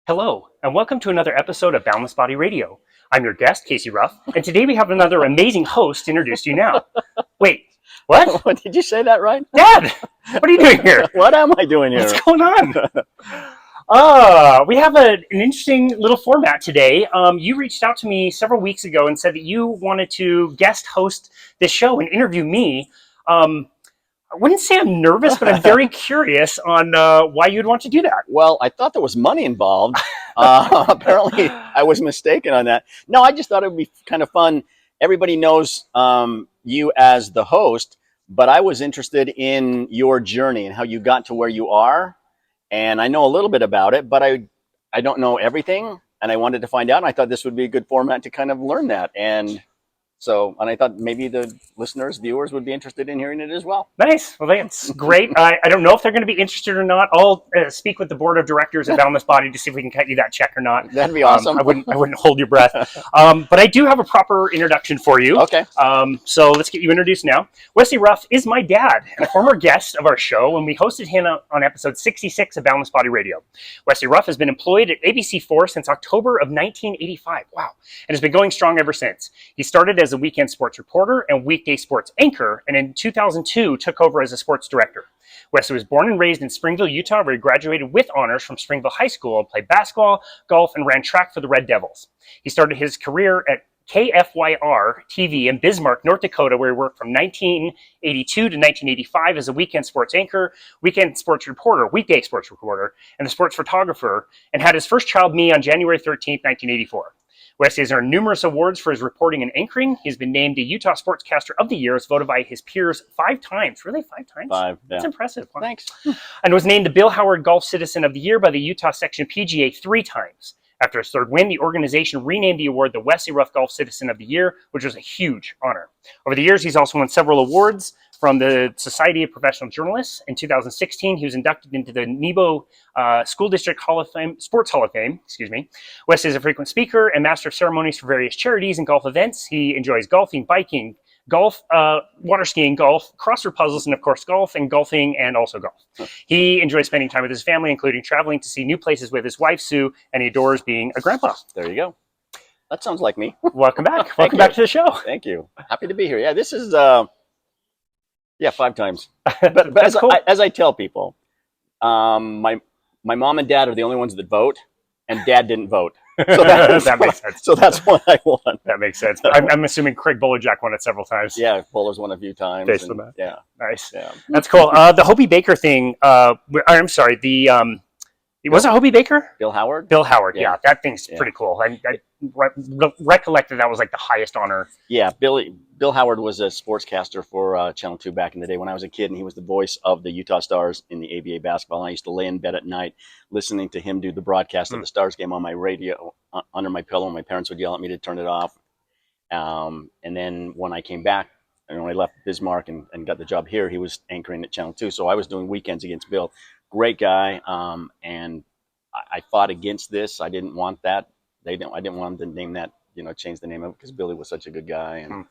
Hello, and welcome to another episode of Boundless Body Radio. I'm your guest, Wesley Ruff, and today we have another amazing host to introduce to you now. Wait, what? Did you say that right? Dad, what are you doing here? What am I doing here? What's going on? We have an interesting little format today. You reached out to me several weeks ago and said that you wanted to guest host this show and interview me. I wouldn't say I'm nervous, but I'm very curious on why you'd want to do that. Well, I thought there was money involved. Apparently, I was mistaken on that. No, I just thought it would be kind of fun. Everybody knows you as the host, but I was interested in your journey and how you got to where you are. And I know a little bit about it, but I don't know everything. And I wanted to find out. And I thought this would be a good format to kind of learn that. And I thought maybe the listeners, viewers would be interested in hearing it as well. Nice. Well, that's great. I don't know if they're going to be interested or not. I'll speak with the board of directors at Boundless Body to see if we can cut you that check or not. That'd be awesome. I wouldn't hold your breath. But I do have a proper introduction for you. Okay. So let's get you introduced now. Wesley Ruff is my dad and a former guest of our show when we hosted him on episode 66 of Boundless Body Radio. Wesley Ruff has been employed at ABC4 since October of 1985. Wow. And has been going strong ever since. He started as a weekend sports reporter and weekday sports anchor, and in 2002 took over as a sports director. Wesley was born and raised in Springville, Utah, where he graduated with honors from Springville High School, played basketball, golf, and ran track for the Red Devils. He started his career at KFYR-TV in Bismarck, North Dakota, where he worked from 1982 to 1985 as a weekend sports anchor, weekend sports reporter, weekday sports reporter, and a sports photographer, and had his first child, me, on January 13th, 1984. Wesley has earned numerous awards for his reporting and anchoring. He's been named a Utah Sportscaster of the Year, as voted by his peers 5 times. Really, 5 times? 5, yeah. That's impressive. Wow. Thanks. And was named the Bill Howard Golf Citizen of the Year by the Utah Section PGA 3 times. After his third win, the organization renamed the award the Wesley Ruff Golf Citizen of the Year, which was a huge honor. Over the years, he's also won several awards from the Society of Professional Journalists. In 2016, he was inducted into the Nebo School District Hall of Fame, Sports Hall of Fame. Wesley is a frequent speaker and master of ceremonies for various charities and golf events. He enjoys golfing, biking, golf, water skiing, golf, crossword puzzles, and of course golf and golfing, and also golf. He enjoys spending time with his family, including traveling to see new places with his wife, Sue, and he adores being a grandpa. There you go. That sounds like me. Welcome back. Welcome back to the show. Thank you. Happy to be here. Yeah, this is 5 times. But cool. as I tell people, my mom and dad are the only ones that vote, and dad didn't vote. So that makes sense. So that's what I won. That makes sense. I'm assuming Craig Bowlerjack won it several times. Yeah, Bowler's won a few times. Based on that. Yeah. Nice. Yeah. That's cool. The Hobie Baker thing, I'm sorry, was it Hobie Baker? Bill Howard? Bill Howard, yeah. That thing's pretty cool. I recollected that was like the highest honor. Yeah, Bill Howard was a sportscaster for Channel 2 back in the day when I was a kid, and he was the voice of the Utah Stars in the ABA basketball. And I used to lay in bed at night listening to him do the broadcast of the Stars game on my radio under my pillow, and my parents would yell at me to turn it off. And then when I came back, and when I left Bismarck and got the job here, he was anchoring at Channel 2. So I was doing weekends against Bill. Great guy, and I fought against this. I didn't want that. I didn't want them to name that, change the name of it, because Billy was such a good guy, and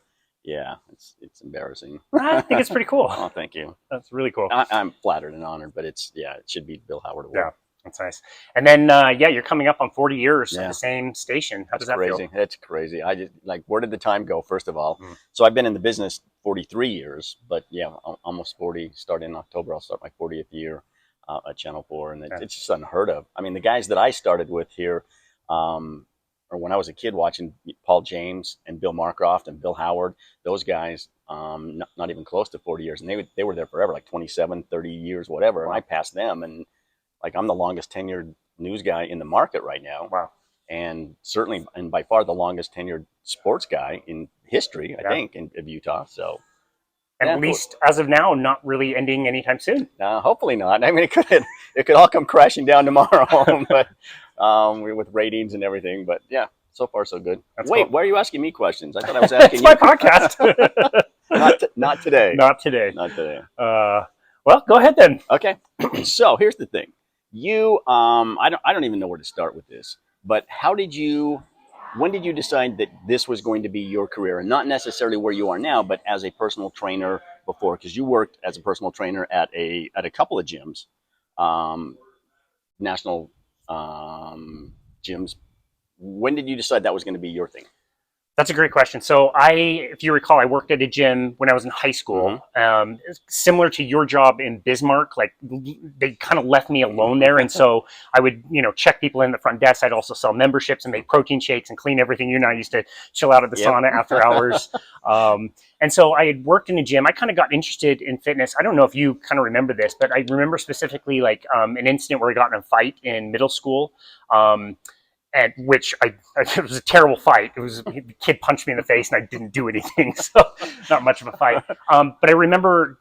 yeah, it's embarrassing. I think it's pretty cool. Oh, thank you. That's really cool. I'm flattered and honored, but it should be Bill Howard Award. Yeah, that's nice. And then you're coming up on 40 years at the same station. How does that feel? That's crazy. I just where did the time go? First of all, so I've been in the business 43 years, but yeah, almost 40. Starting in October, I'll start my 40th year at Channel 4, and it's just unheard of. I mean, the guys that I started with here, or when I was a kid watching Paul James and Bill Marcroft and Bill Howard, those guys, not even close to 40 years, and they were there forever, like 27, 30 years, whatever. And I passed them, and I'm the longest tenured news guy in the market right now. Wow. And certainly, and by far the longest tenured sports guy in history, I think, of Utah. So. And at least as of now, not really ending anytime soon. Hopefully not. I mean, it could all come crashing down tomorrow, but with ratings and everything. But yeah, so far so good. Wait, cool. Why are you asking me questions? I thought I was asking you. It's my podcast. Not today. Not today. Not today. Well, go ahead then. Okay. So here's the thing. You, I don't even know where to start with this. But when did you decide that this was going to be your career, and not necessarily where you are now, but as a personal trainer before? Because you worked as a personal trainer at a couple of gyms, national gyms. When did you decide that was going to be your thing? That's a great question. So if you recall, I worked at a gym when I was in high school, similar to your job in Bismarck. Like they kind of left me alone there. And so I would, check people in the front desk. I'd also sell memberships and make protein shakes and clean everything. I used to chill out at the sauna after hours. And so I had worked in a gym. I kind of got interested in fitness. I don't know if you kind of remember this, but I remember specifically like an incident where I got in a fight in middle school. At which it was a terrible fight. The kid punched me in the face and I didn't do anything. So not much of a fight. But I remember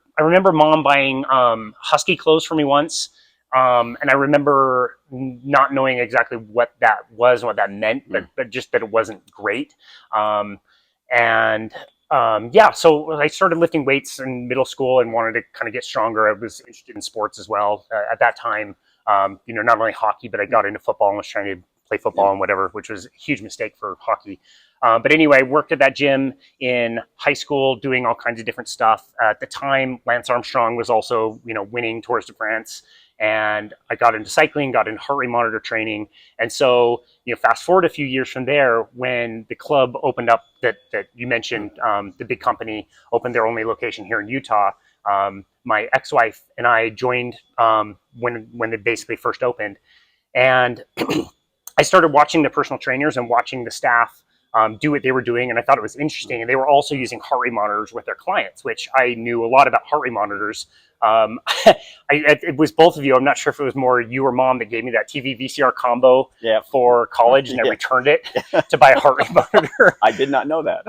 mom buying husky clothes for me once. And I remember not knowing exactly what that was and what that meant, but just that it wasn't great. So I started lifting weights in middle school and wanted to kind of get stronger. I was interested in sports as well at that time. Not only hockey, but I got into football and was trying to play football and whatever, which was a huge mistake for hockey. But anyway, worked at that gym in high school, doing all kinds of different stuff. At the time, Lance Armstrong was also, winning Tours de France. And I got into cycling, got into heart rate monitor training. And so, fast forward a few years from there, when the club opened up that you mentioned, the big company opened their only location here in Utah. My ex-wife and I joined when they basically first opened. And I started watching the personal trainers and watching the staff do what they were doing, and I thought it was interesting. And they were also using heart rate monitors with their clients, which I knew a lot about heart rate monitors. It was both of you. I'm not sure if it was more you or mom that gave me that TV VCR combo for college, and I returned it to buy a heart rate monitor. I did not know that.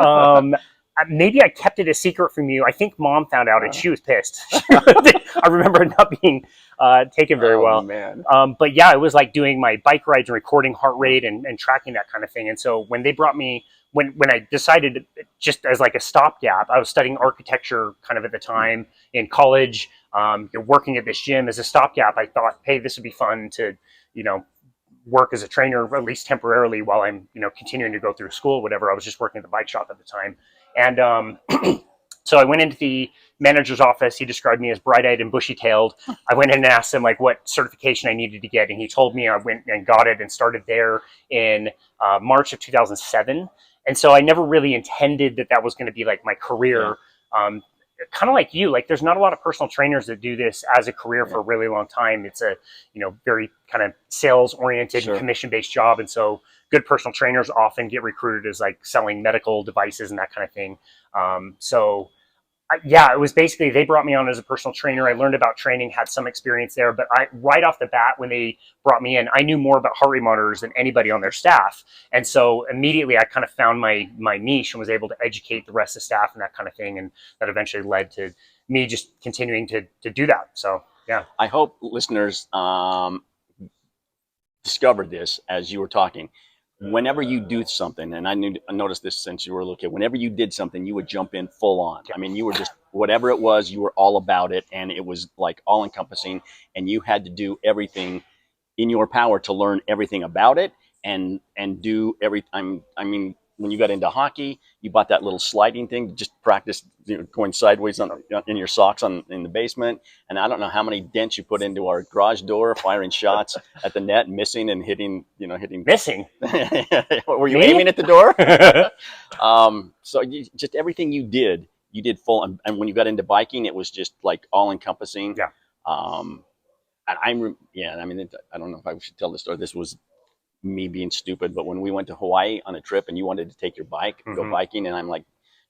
Maybe I kept it a secret from you. I think mom found out and she was pissed. I remember it not being taken very well. Man. But yeah, it was like doing my bike rides and recording heart rate and tracking that kind of thing. And so when they brought me, when I decided just as like a stopgap, I was studying architecture kind of at the time in college, working at this gym as a stopgap. I thought, hey, this would be fun to, work as a trainer, at least temporarily while I'm, continuing to go through school, whatever. I was just working at the bike shop at the time. And so I went into the manager's office. He described me as bright-eyed and bushy-tailed. I went in and asked him like what certification I needed to get. And he told me. I went and got it and started there in March of 2007. And so I never really intended that was going to be like my career. Kind of like you, like there's not a lot of personal trainers that do this as a career for a really long time. It's a, very kind of sales oriented and commission based job. And so good personal trainers often get recruited as like selling medical devices and that kind of thing. It was basically, they brought me on as a personal trainer. I learned about training, had some experience there, but right off the bat, when they brought me in, I knew more about heart rate monitors than anybody on their staff. And so immediately I kind of found my niche and was able to educate the rest of the staff and that kind of thing. And that eventually led to me just continuing to do that. So, yeah. I hope listeners discovered this as you were talking. Whenever you do something, and I noticed this since you were a little kid, whenever you did something, you would jump in full on. I mean, you were just, whatever it was, you were all about it, and it was like all encompassing, and you had to do everything in your power to learn everything about it and do everything. I mean, when you got into hockey, you bought that little sliding thing to just practice going sideways in your socks in the basement. And I don't know how many dents you put into our garage door, firing shots at the net, missing and hitting. Missing? Were you aiming at the door? So just everything you did full. And when you got into biking, it was just like all encompassing. Yeah. I don't know if I should tell the story. This was me being stupid, but when we went to Hawaii on a trip and you wanted to take your bike and go biking, and I'm like,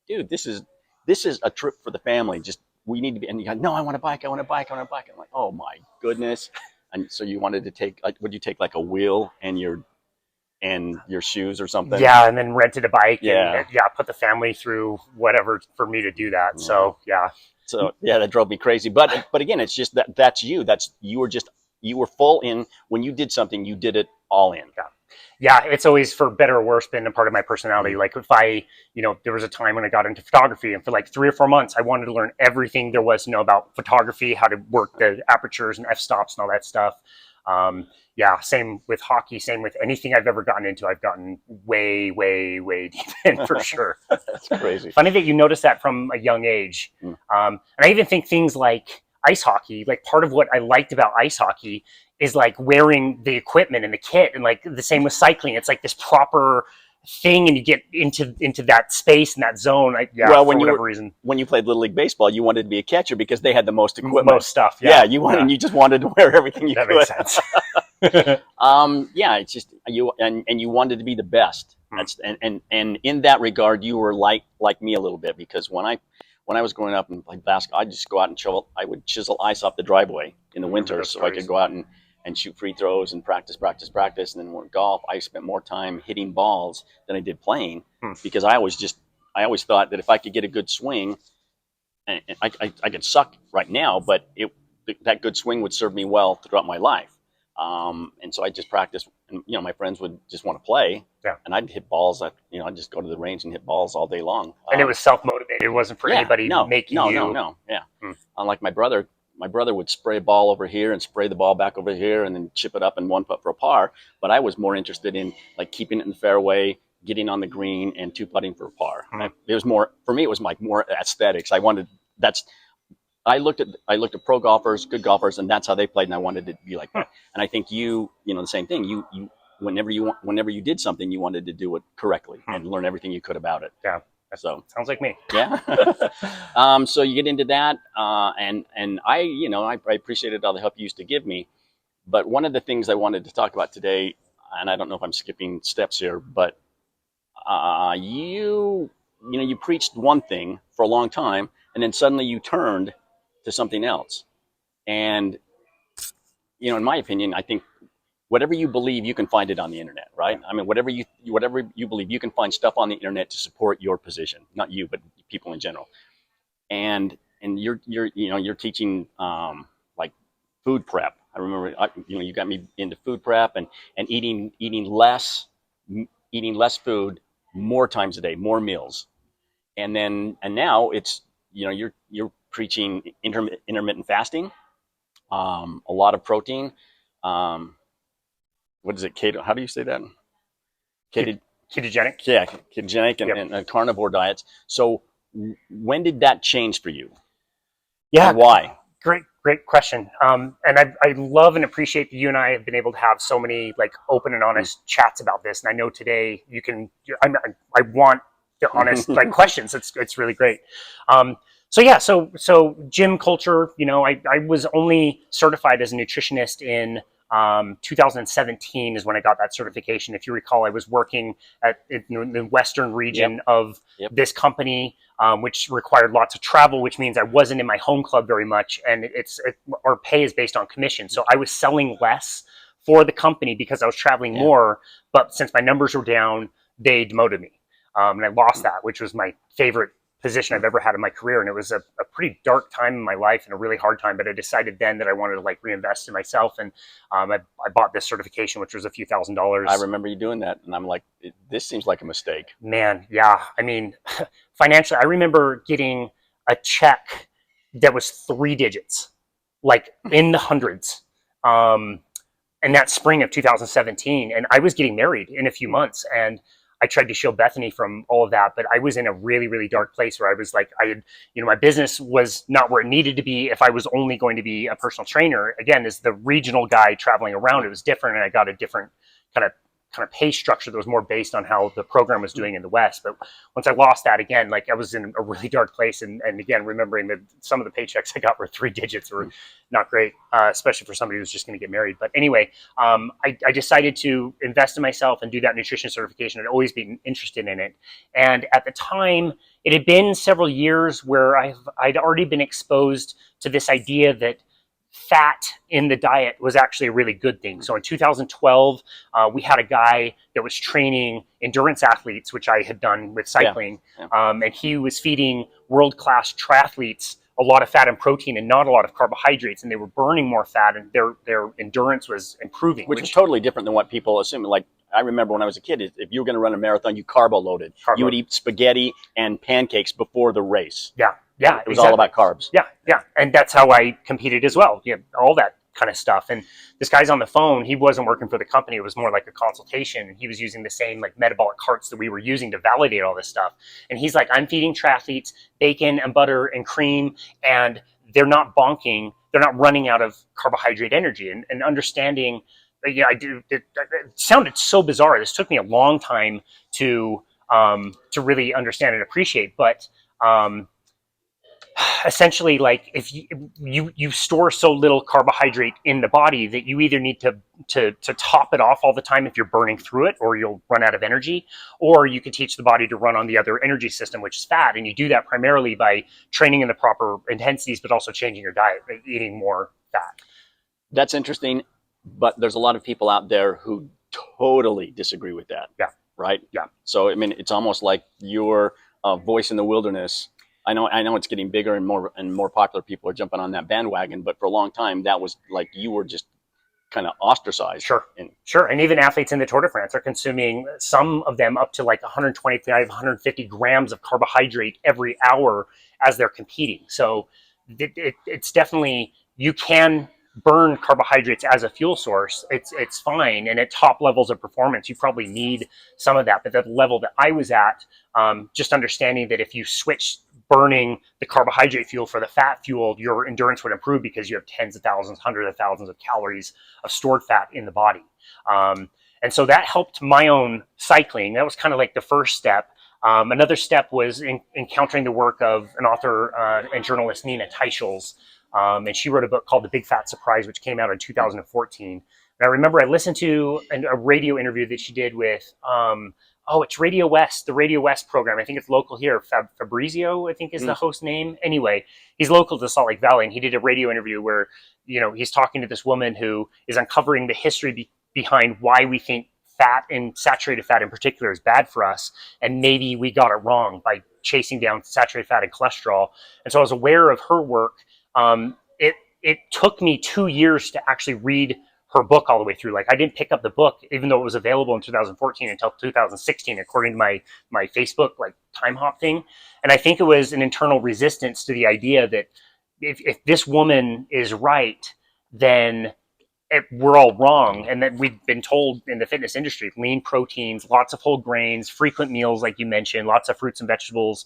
dude, this is a trip for the family. Just, we need to be, and you go, no, I want a bike. I'm like, oh my goodness. And so you wanted to take, like, would you take like a wheel and your shoes or something? Yeah. And then rented a bike and put the family through whatever for me to do that. So, yeah. So yeah, that drove me crazy. But again, it's just that's you. You were full in. When you did something, you did it all in. Yeah, it's always, for better or worse, been a part of my personality. Like if I, there was a time when I got into photography, and for like 3 or 4 months, I wanted to learn everything there was to know about photography, how to work the apertures and f-stops and all that stuff. Same with hockey, same with anything I've ever gotten into. I've gotten way, way, way deep in, for sure. That's crazy. Funny that you noticed that from a young age. And I even think things like ice hockey, like part of what I liked about ice hockey is like wearing the equipment and the kit, and like the same with cycling. It's like this proper thing, and you get into that space and that zone. Well, for whatever reason. When you played Little League Baseball, you wanted to be a catcher because they had the most equipment. Most stuff. Yeah, you just wanted to wear everything you that could. makes sense. It's just you you wanted to be the best. That's and in that regard, you were like me a little bit, because when I was growing up and played basketball, I'd just go out and I would chisel ice off the driveway in the winter so I could go out and shoot free throws and practice. And then with golf, I spent more time hitting balls than I did playing, because I always thought that if I could get a good swing, and I could suck right now, but that good swing would serve me well throughout my life. And so I just practiced, and my friends would just want to play, and I'd hit balls. I'd just go to the range and hit balls all day long. And it was self-motivated. It wasn't for anybody making you. No. Yeah. Unlike my brother would spray a ball over here and spray the ball back over here and then chip it up and one putt for a par. But I was more interested in like keeping it in the fairway, getting on the green, and two putting for a par. It was more, for me, it was like more aesthetics. I looked at pro golfers, good golfers, and that's how they played, and I wanted to be like that. And I think the same thing. You whenever you did something, you wanted to do it correctly and learn everything you could about it. Yeah. So sounds like me. Yeah. So you get into that, and I appreciated all the help you used to give me. But one of the things I wanted to talk about today, and I don't know if I'm skipping steps here, but you preached one thing for a long time, and then suddenly you turned to something else. And in my opinion, I think whatever you believe, you can find it on the internet, right? I mean, whatever you believe, you can find stuff on the internet to support your position. Not you, but people in general. And you're teaching like food prep. I remember you got me into food prep and eating less food, more times a day, more meals. And now it's you're preaching intermittent fasting, a lot of protein. What is it? Keto? How do you say that? Ketogenic. Yeah, ketogenic and carnivore diets. So when did that change for you? Yeah. And why? Great question. And I love and appreciate that you and I have been able to have so many like open and honest chats about this. And I know today I want the honest like questions. It's really great. So gym culture, I was only certified as a nutritionist in 2017 is when I got that certification. If you recall, I was working in the western region of this company, which required lots of travel, which means I wasn't in my home club very much, and our pay is based on commission. So I was selling less for the company because I was traveling more, but since my numbers were down, they demoted me, and I lost that, which was my favorite position I've ever had in my career. And it was a pretty dark time in my life and a really hard time, but I decided then that I wanted to like reinvest in myself. And I bought this certification, which was a few $1,000s. I remember you doing that. And I'm like, this seems like a mistake. Man. Yeah. I mean, financially, I remember getting a check that was 3 digits, like in the hundreds. And that spring of 2017, and I was getting married in a few months, and I tried to show Bethany from all of that, but I was in a really, really dark place where I was like, my business was not where it needed to be. If I was only going to be a personal trainer, again, as the regional guy traveling around, it was different. And I got a different kind of pay structure that was more based on how the program was doing in the West. But once I lost that again, like I was in a really dark place. And again, remembering that some of the paychecks I got were 3 digits, were not great, especially for somebody who's just going to get married. But anyway, I decided to invest in myself and do that nutrition certification. I'd always been interested in it. And at the time, it had been several years where I'd already been exposed to this idea that fat in the diet was actually a really good thing. So in 2012, we had a guy that was training endurance athletes, which I had done with cycling. And he was feeding world-class triathletes a lot of fat and protein and not a lot of carbohydrates. And they were burning more fat, and their endurance was improving. Which is totally different than what people assume. Like, I remember when I was a kid, if you were going to run a marathon, you carbo loaded. You would eat spaghetti and pancakes before the race. Yeah, it was all about carbs. Yeah, and that's how I competed as well. All that kind of stuff. And this guy's on the phone. He wasn't working for the company. It was more like a consultation. And he was using the same like metabolic carts that we were using to validate all this stuff. And he's like, I'm feeding triathletes bacon and butter and cream, and they're not bonking, they're not running out of carbohydrate energy. And understanding, it sounded so bizarre. This took me a long time to really understand and appreciate. But essentially, like, if you store so little carbohydrate in the body that you either need to top it off all the time if you're burning through it, or you'll run out of energy, or you can teach the body to run on the other energy system, which is fat. And you do that primarily by training in the proper intensities, but also changing your diet, eating more fat. That's interesting, but there's a lot of people out there who totally disagree with that. Yeah. Right? Yeah. So, I mean, it's almost like your voice in the wilderness. I know it's getting bigger and more popular. People are jumping on that bandwagon, but for a long time, that was like you were just kind of ostracized. Sure. And even athletes in the Tour de France are consuming, some of them, up to like 125, 150 grams of carbohydrate every hour as they're competing. So it's definitely, you can burn carbohydrates as a fuel source. It's fine. And at top levels of performance, you probably need some of that. But the level that I was at, just understanding that if you switch burning the carbohydrate fuel for the fat fuel, your endurance would improve because you have tens of thousands, hundreds of thousands of calories of stored fat in the body. And so that helped my own cycling. That was kind of like the first step. Another step was encountering the work of an author and journalist, Nina Teicholz. And she wrote a book called The Big Fat Surprise, which came out in 2014. And I remember I listened to a radio interview that she did with, it's Radio West, the Radio West program. I think it's local here. Fabrizio, I think, is the host name. Anyway, he's local to Salt Lake Valley, and he did a radio interview where, he's talking to this woman who is uncovering the history behind why we think fat, and saturated fat in particular, is bad for us. And maybe we got it wrong by chasing down saturated fat and cholesterol. And so I was aware of her work. It took me 2 years to actually read her book all the way through. Like, I didn't pick up the book, even though it was available in 2014, until 2016, according to my Facebook, like, time hop thing. And I think it was an internal resistance to the idea that if this woman is right, then we're all wrong. And that we've been told in the fitness industry, lean proteins, lots of whole grains, frequent meals, like you mentioned, lots of fruits and vegetables.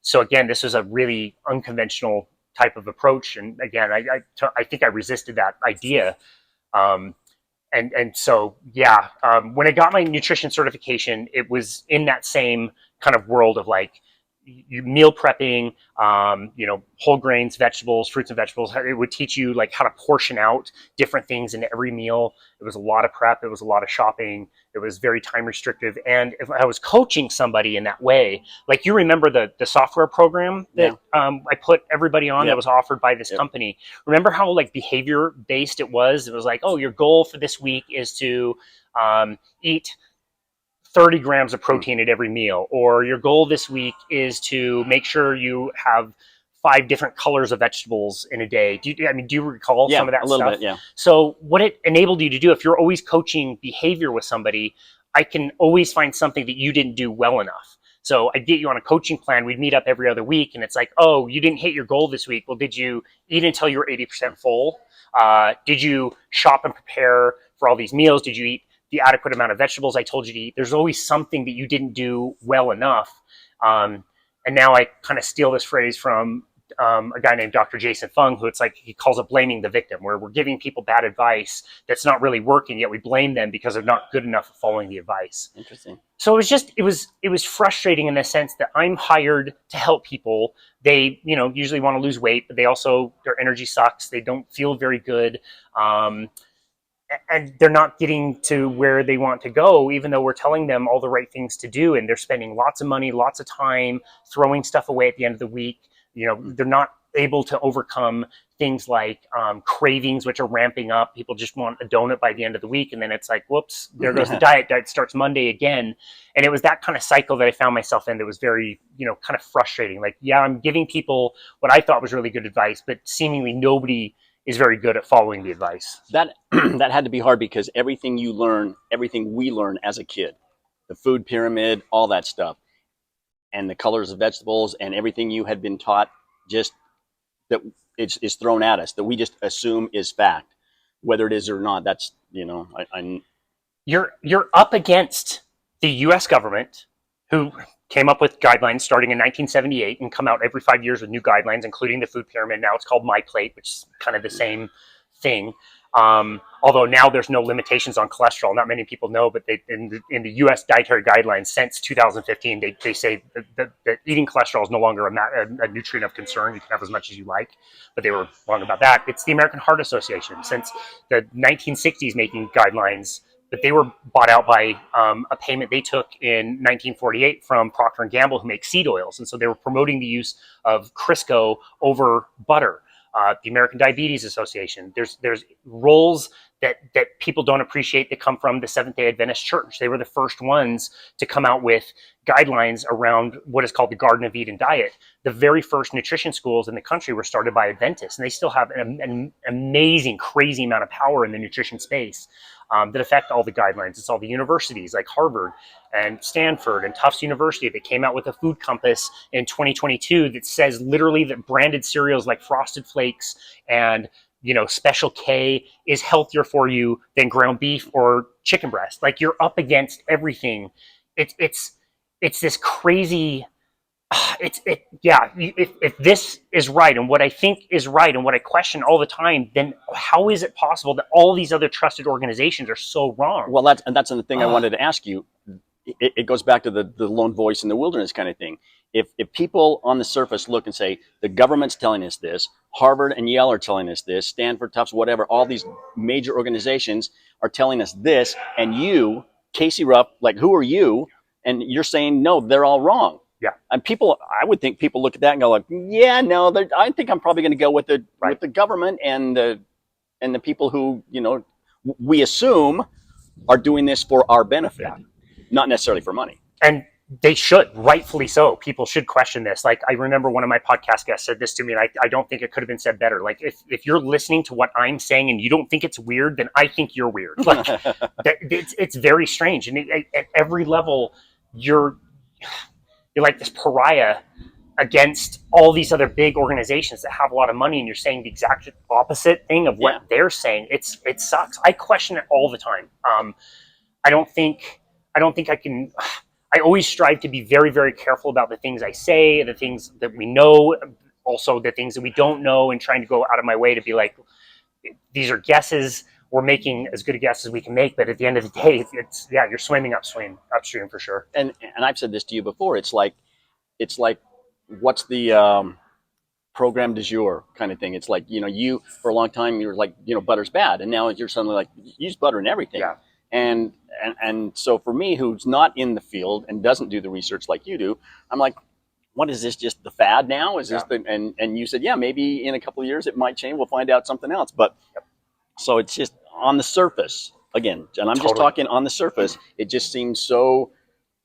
So again, this was a really unconventional type of approach. And again, I think I resisted that idea. And so, when I got my nutrition certification, it was in that same kind of world of like, you meal prepping, whole grains, vegetables, fruits and vegetables. It would teach you like how to portion out different things in every meal. It was a lot of prep. It was a lot of shopping. It was very time restrictive. And if I was coaching somebody in that way, like, you remember the software program that I put everybody on that was offered by this company. Remember how like behavior based it was? It was like, oh, your goal for this week is to eat 30 grams of protein at every meal, or your goal this week is to make sure you have 5 different colors of vegetables in a day. Do you recall some of that stuff? Yeah, a little bit, yeah. So what it enabled you to do, if you're always coaching behavior with somebody, I can always find something that you didn't do well enough. So I'd get you on a coaching plan. We'd meet up every other week, and it's like, oh, you didn't hit your goal this week. Well, did you eat until you were 80% full? Did you shop and prepare for all these meals? Did you eat the adequate amount of vegetables I told you to eat? There's always something that you didn't do well enough. And now I kind of steal this phrase from a guy named Dr. Jason Fung, who it's like, he calls it blaming the victim, where we're giving people bad advice that's not really working, yet we blame them because they're not good enough at following the advice. Interesting. So it was frustrating in the sense that I'm hired to help people. They, usually want to lose weight, but their energy sucks. They don't feel very good. And they're not getting to where they want to go, even though we're telling them all the right things to do. And they're spending lots of money, lots of time, throwing stuff away at the end of the week. They're not able to overcome things like cravings, which are ramping up. People just want a donut by the end of the week. And then it's like, whoops, there goes the diet. Diet starts Monday again. And it was that kind of cycle that I found myself in that was very, kind of frustrating. Like, I'm giving people what I thought was really good advice, but seemingly nobody is very good at following the advice. That had to be hard, because everything we learn as a kid, the food pyramid, all that stuff, and the colors of vegetables and everything you had been taught, just that is thrown at us, that we just assume is fact, whether it is or not. That's, You're up against the U.S. government, who came up with guidelines starting in 1978 and come out every 5 years with new guidelines, including the food pyramid. Now it's called My Plate, which is kind of the same thing. Although now there's no limitations on cholesterol. Not many people know, but in the U.S. dietary guidelines since 2015, they say that eating cholesterol is no longer a nutrient of concern. You can have as much as you like, but they were wrong about that. It's the American Heart Association since the 1960s making guidelines, but they were bought out by a payment they took in 1948 from Procter & Gamble, who make seed oils. And so they were promoting the use of Crisco over butter. The American Diabetes Association. There's roles that people don't appreciate that come from the Seventh-day Adventist Church. They were the first ones to come out with guidelines around what is called the Garden of Eden diet. The very first nutrition schools in the country were started by Adventists, and they still have an amazing, crazy amount of power in the nutrition space that affect all the guidelines. It's all the universities like Harvard and Stanford and Tufts University that came out with a food compass in 2022 that says literally that branded cereals like Frosted Flakes and Special K is healthier for you than ground beef or chicken breast. Like, you're up against everything. It's this crazy. If this is right and what I think is right and what I question all the time, then how is it possible that all these other trusted organizations are so wrong? Well, that's the thing I wanted to ask you. It goes back to the lone voice in the wilderness kind of thing. If people on the surface look and say, the government's telling us this, Harvard and Yale are telling us this, Stanford, Tufts, whatever, all these major organizations are telling us this, and you, Casey Ruff, like, who are you? And you're saying, no, they're all wrong. Yeah. And I would think people look at that and go like, yeah, no, I think I'm probably going to go with the government and the people who, we assume are doing this for our benefit, not necessarily for money. And they should, rightfully so. People should question this. Like, I remember one of my podcast guests said this to me, and I don't think it could have been said better. Like, if you're listening to what I'm saying and you don't think it's weird, then I think you're weird. Like, it's very strange. And at every level, you're like this pariah against all these other big organizations that have a lot of money, and you're saying the exact opposite thing of what they're saying. It sucks. I question it all the time. I don't think I can. I always strive to be very, very careful about the things I say, the things that we know, also the things that we don't know, and trying to go out of my way to be like, these are guesses. We're making as good a guess as we can make, but at the end of the day, you're swimming upstream for sure. And I've said this to you before. It's like, what's the program du jour kind of thing? It's like, you for a long time you're like, butter's bad, and now you're suddenly like, use butter in everything. Yeah. And so for me, who's not in the field and doesn't do the research like you do, I'm like, what is this, just the fad now? Is this and you said, maybe in a couple of years it might change. We'll find out something else. But so it's just on the surface again, and I'm just talking on the surface. It just seems so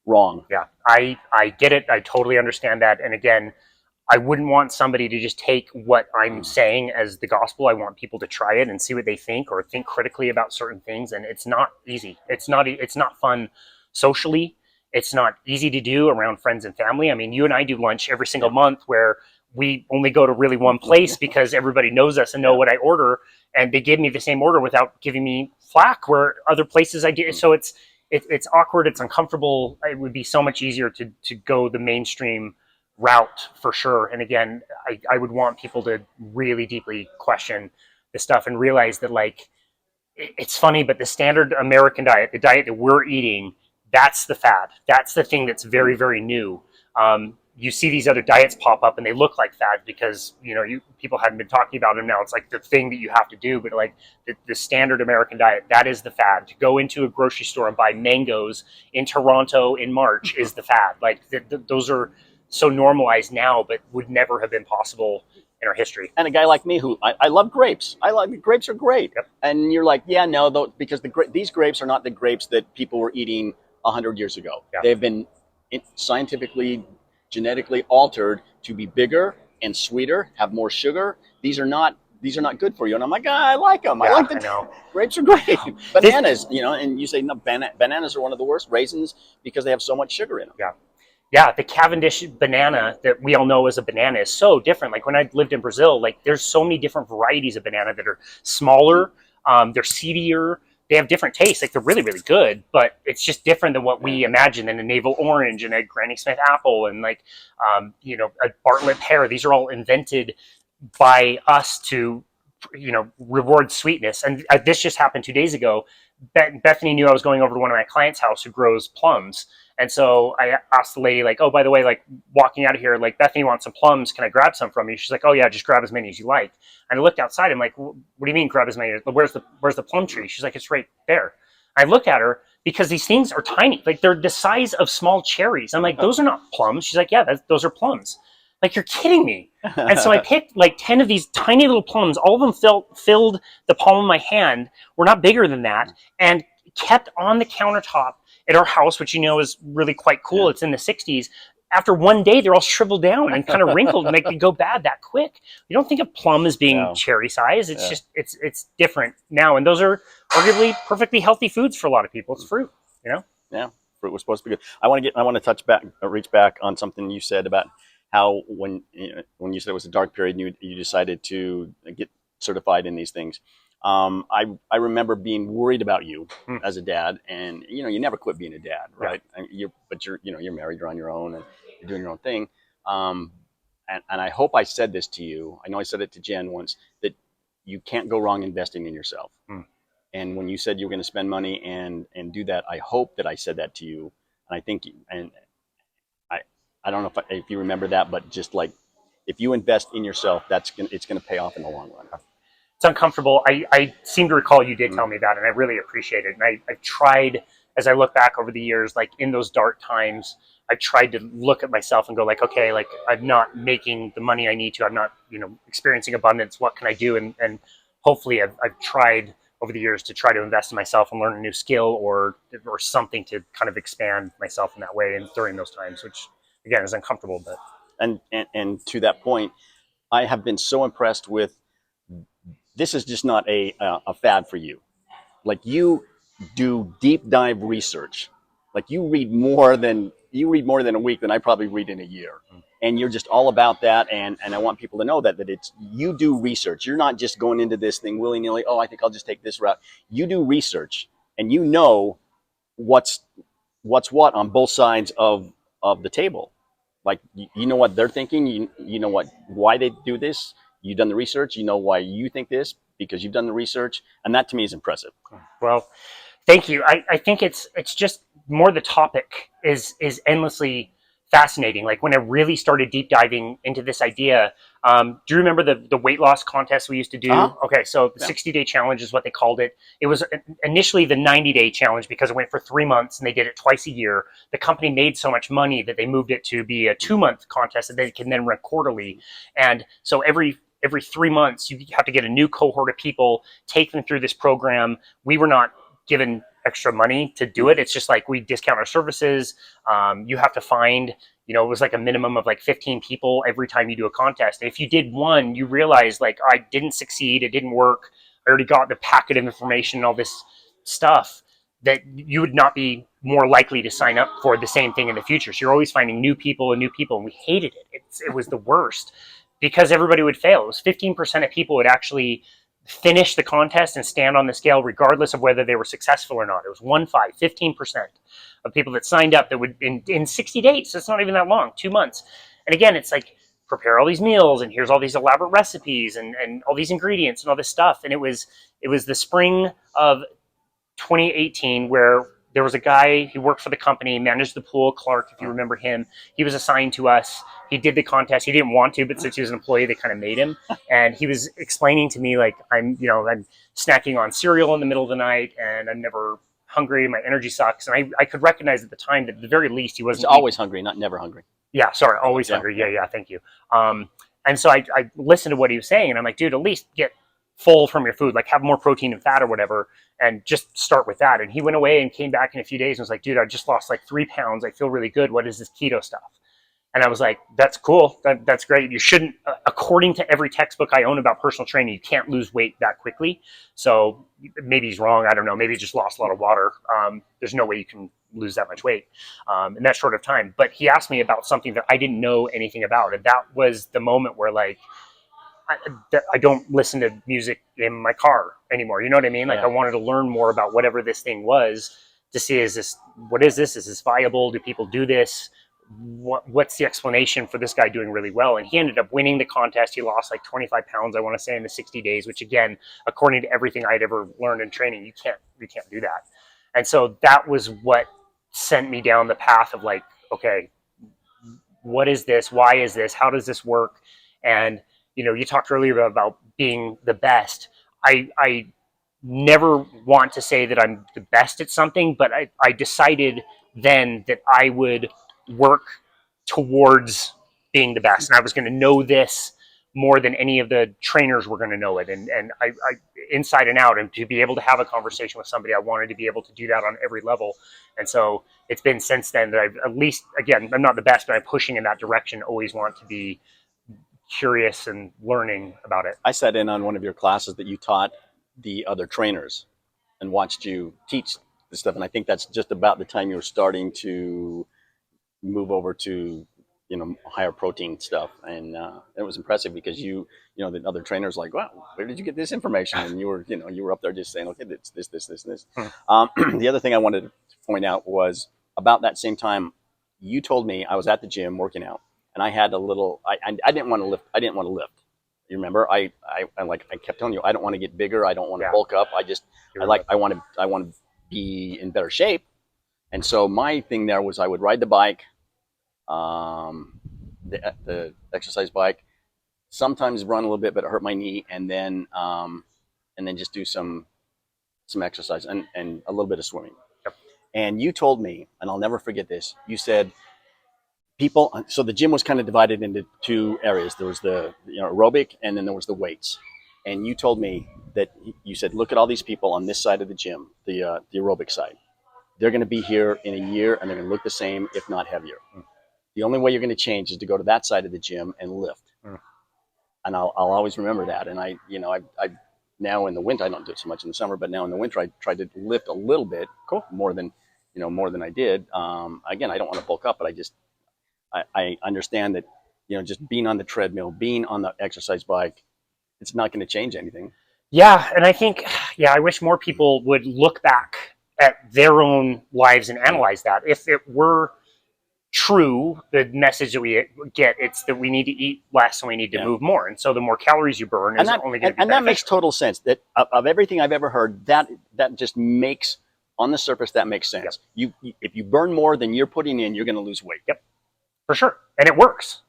wrong. Yeah, I get it. I totally understand that. And again, I wouldn't want somebody to just take what I'm saying as the gospel. I want people to try it and see what they think, or think critically about certain things. And it's not easy. It's not fun socially. It's not easy to do around friends and family. I mean, you and I do lunch every single month where we only go to really one place because everybody knows us and know what I order. And they give me the same order without giving me flack, where other places I get. So it's awkward. It's uncomfortable. It would be so much easier to go the mainstream route for sure. And again, I would want people to really deeply question the stuff and realize that, like, it's funny, but the standard American diet, the diet that we're eating, that's the fad. That's the thing that's very, very new. You see these other diets pop up and they look like fads because, people hadn't been talking about them. Now it's like the thing that you have to do, but like the standard American diet, that is the fad. To go into a grocery store and buy mangoes in Toronto in March is the fad. Like those are so normalized now, but would never have been possible in our history. And a guy like me who I love grapes. Grapes are great. Yep. And you're like, because these grapes are not the grapes that people were eating 100 years ago. Yeah. They've been scientifically, genetically altered to be bigger and sweeter, have more sugar. These are not good for you. And I'm like, I like them. Yeah, I like grapes are great. Bananas, and you say, no, bananas are one of the worst. Raisins, because they have so much sugar in them. Yeah. Yeah, the Cavendish banana that we all know as a banana is so different. Like when I lived in Brazil, like there's so many different varieties of banana that are smaller, they're seedier, they have different tastes. Like they're really, really good, but it's just different than what we imagine than a navel orange and a Granny Smith apple and like, a Bartlett pear. These are all invented by us to, reward sweetness. And this just happened 2 days ago. Bethany knew I was going over to one of my clients' house who grows plums. And so I asked the lady, like, oh, by the way, like walking out of here, like Bethany wants some plums. Can I grab some from you? She's like, oh yeah, just grab as many as you like. And I looked outside. I'm like, what do you mean grab as many? Where's the plum tree? She's like, it's right there. I look at her because these things are tiny. Like they're the size of small cherries. I'm like, those are not plums. She's like, yeah, those are plums. Like, you're kidding me. And so I picked like 10 of these tiny little plums. All of them filled the palm of my hand. We're not bigger than that. And kept on the countertop at our house, which is really quite cool. It's in the 60s. After one day, they're all shriveled down and kind of wrinkled and they can go bad that quick. You don't think of plum as being cherry size. It's just, it's different now. And those are arguably perfectly healthy foods for a lot of people. It's fruit, Yeah, fruit was supposed to be good. I want to reach back on something you said about how when you said it was a dark period and you decided to get certified in these things. I remember being worried about you as a dad, and you never quit being a dad, right? Yeah. You're married, you're on your own, and you're doing your own thing. And I hope I said this to you. I know I said it to Jen once, that you can't go wrong investing in yourself. And when you said you were going to spend money and do that, I hope that I said that to you. And I think, and I don't know if you remember that, but just like if you invest in yourself, it's going to pay off in the long run. It's uncomfortable. I seem to recall you did tell me that, and I really appreciate it. And I've tried, as I look back over the years, like in those dark times, I tried to look at myself and go like, okay, like I'm not making the money I need to. I'm not, experiencing abundance. What can I do? And hopefully I've tried over the years to try to invest in myself and learn a new skill or something to kind of expand myself in that way. And during those times, which again is uncomfortable, but. And to that point, I have been so impressed with, this is just not a fad for you. Like you do deep dive research. Like you read more than a week than I probably read in a year. And you're just all about that. And I want people to know that it's, you do research. You're not just going into this thing willy nilly. Oh, I think I'll just take this route. You do research and what's what on both sides of the table. Like, you know what they're thinking. You know why they do this. You've done the research. You know why you think this because you've done the research. And that to me is impressive. Well, thank you. I think it's just more the topic is endlessly fascinating. Like when I really started deep diving into this idea, do you remember the weight loss contest we used to do? Okay, so the 60-day challenge is what they called it. It was initially the 90-day challenge because it went for 3 months and they did it twice a year. The company made so much money that they moved it to be a 2-month contest that they can then run quarterly. And so every 3 months, you have to get a new cohort of people, take them through this program. We were not given extra money to do it. It's just like we discount our services. You have to find, it was like a minimum of like 15 people every time you do a contest. And if you did one, you realize like, I didn't succeed. It didn't work. I already got the packet of information and all this stuff that you would not be more likely to sign up for the same thing in the future. So you're always finding new people, and we hated it. It was the worst because everybody would fail. It was 15% of people would actually finish the contest and stand on the scale regardless of whether they were successful or not. It was 15% of people that signed up that would in 60 days. So it's not even that long, 2 months. And again, it's like prepare all these meals and here's all these elaborate recipes and all these ingredients and all this stuff. And it was the spring of 2018 where there was a guy who worked for the company, managed the pool, Clark, if you remember him. He was assigned to us. He did the contest. He didn't want to, but since he was an employee, they kind of made him. And he was explaining to me, like, I'm snacking on cereal in the middle of the night, and I'm never hungry. My energy sucks. And I could recognize at the time that at the very least he wasn't always hungry, not never hungry. Yeah, sorry, always hungry. Yeah, thank you. And so I listened to what he was saying, and I'm like, dude, at least get full from your food, like have more protein and fat or whatever, and just start with that. And he went away and came back in a few days and was like, dude, I just lost like 3 pounds. I feel really good. What is this keto stuff? And I was like, that's cool. That's great. You shouldn't, according to every textbook I own about personal training, you can't lose weight that quickly. So maybe he's wrong. I don't know. Maybe he just lost a lot of water. There's no way you can lose that much weight in that short of time. But he asked me about something that I didn't know anything about. And that was the moment where like, I don't listen to music in my car anymore. You know what I mean? Like I wanted to learn more about whatever this thing was to see, what is this? Is this viable? Do people do this? What's the explanation for this guy doing really well? And he ended up winning the contest. He lost like 25 pounds, I want to say, in the 60 days, which again, according to everything I'd ever learned in training, you can't do that. And so that was what sent me down the path of like, okay, what is this? Why is this? How does this work? And, you talked earlier about being the best. I never want to say that I'm the best at something, but I decided then that I would work towards being the best. And I was going to know this more than any of the trainers were going to know it. And I inside and out, and to be able to have a conversation with somebody, I wanted to be able to do that on every level. And so it's been since then that I've at least, again, I'm not the best, but I'm pushing in that direction. Always want to be curious and learning about it. I sat in on one of your classes that you taught the other trainers and watched you teach this stuff. And I think that's just about the time you were starting to move over to, higher protein stuff. And it was impressive because the other trainers like, wow, where did you get this information? And you were up there just saying, okay, this. The other thing I wanted to point out was about that same time, you told me I was at the gym working out and I had a little, I didn't want to lift. You remember? I kept telling you, I don't want to get bigger. I don't want to bulk up. I want to be in better shape. And so my thing there was I would ride the bike, the exercise bike, sometimes run a little bit, but it hurt my knee, and then just do some exercise and a little bit of swimming. Yep. And you told me, and I'll never forget this, you said so the gym was kind of divided into two areas. There was the aerobic, and then there was the weights. And you told me that you said, look at all these people on this side of the gym, the aerobic side. They're going to be here in a year, and they're going to look the same, if not heavier. The only way you're going to change is to go to that side of the gym and lift. And I'll always remember that. And I now in the winter, I don't do it so much in the summer, but now in the winter, I try to lift a little bit, more than I did. Again, I don't want to bulk up, but I understand that, just being on the treadmill, being on the exercise bike, it's not going to change anything. Yeah. And I think, I wish more people would look back at their own lives and analyze that. If it were true, the message that we get, it's that we need to eat less and we need to move more. And so the more calories you burn is only going to be and that makes total sense. That of everything I've ever heard, that just makes, on the surface, that makes sense. Yep. If you burn more than you're putting in, you're going to lose weight. Yep. For sure. And it works.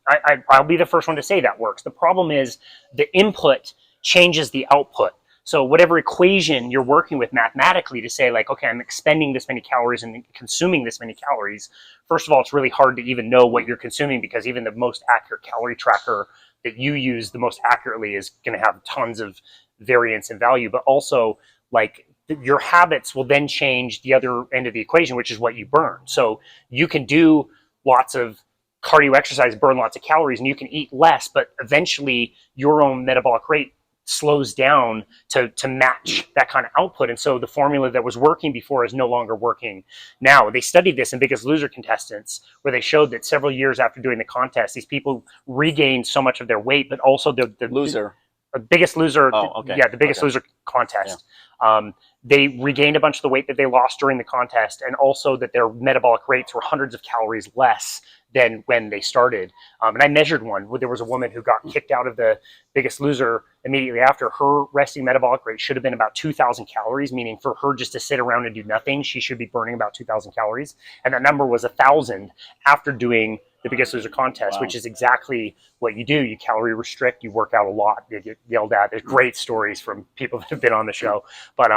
I'll be the first one to say that works. The problem is the input changes the output. So whatever equation you're working with mathematically to say like, okay, I'm expending this many calories and consuming this many calories. First of all, it's really hard to even know what you're consuming because even the most accurate calorie tracker that you use the most accurately is going to have tons of variance in value. But also like your habits will then change the other end of the equation, which is what you burn. So you can do lots of cardio exercise, burn lots of calories, and you can eat less, but eventually your own metabolic rate slows down to match that kind of output. And so the formula that was working before is no longer working now. They studied this in Biggest Loser contestants where they showed that several years after doing the contest, these people regained so much of their weight, but also the Biggest Loser, the Biggest Loser contest. Yeah. They regained a bunch of the weight that they lost during the contest, and also that their metabolic rates were hundreds of calories less than when they started. And I measured one. There was a woman who got kicked out of the Biggest Loser immediately after. Her resting metabolic rate should have been about 2,000 calories, meaning for her just to sit around and do nothing, she should be burning about 2,000 calories. And that number was 1,000 after doing the Biggest Loser contest, which is exactly what you do. You calorie restrict, you work out a lot, you get yelled at. There's great stories from people that have been on the show. But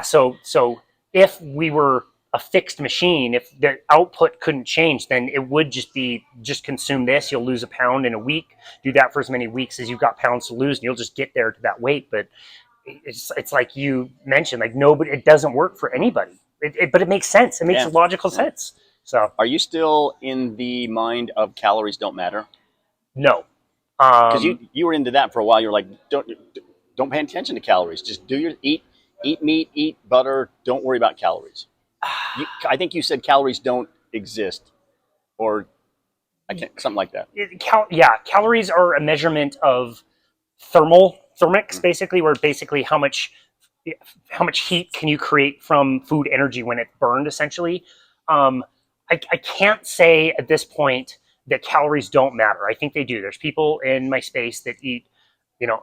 so if we were a fixed machine, if the output couldn't change, then it would just consume this. You'll lose a pound in a week. Do that for as many weeks as you've got pounds to lose, and you'll just get there to that weight. But it's like you mentioned, like nobody, it doesn't work for anybody. But it makes sense. It makes logical sense. So, are you still in the mind of calories don't matter? No, because you were into that for a while. You're like, don't pay attention to calories. Just do your eat meat, eat butter. Don't worry about calories. I think you said calories don't exist, or something like that. Calories are a measurement of thermics, basically, where basically how much heat can you create from food energy when it's burned, essentially. I can't say at this point that calories don't matter. I think they do. There's people in my space that eat,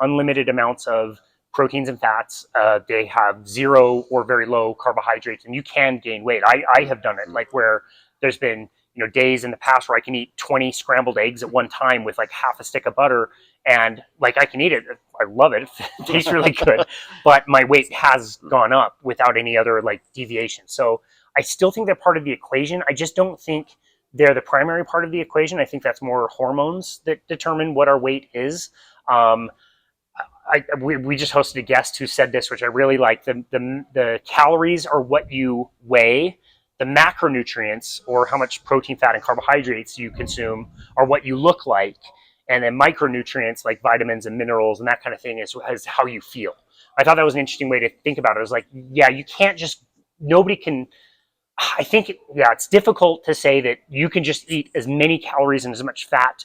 unlimited amounts of proteins and fats. They have zero or very low carbohydrates, and you can gain weight. I have done it, like where there's been, days in the past where I can eat 20 scrambled eggs at one time with like half a stick of butter, and like I can eat it. I love it. It tastes really good, but my weight has gone up without any other like deviation. So I still think they're part of the equation. I just don't think they're the primary part of the equation. I think that's more hormones that determine what our weight is. We just hosted a guest who said this, which I really like. The calories are what you weigh. The macronutrients, or how much protein, fat, and carbohydrates you consume, are what you look like. And then micronutrients like vitamins and minerals and that kind of thing is how you feel. I thought that was an interesting way to think about it. It was like, yeah, you can't just, nobody can, I think, it's difficult to say that you can just eat as many calories and as much fat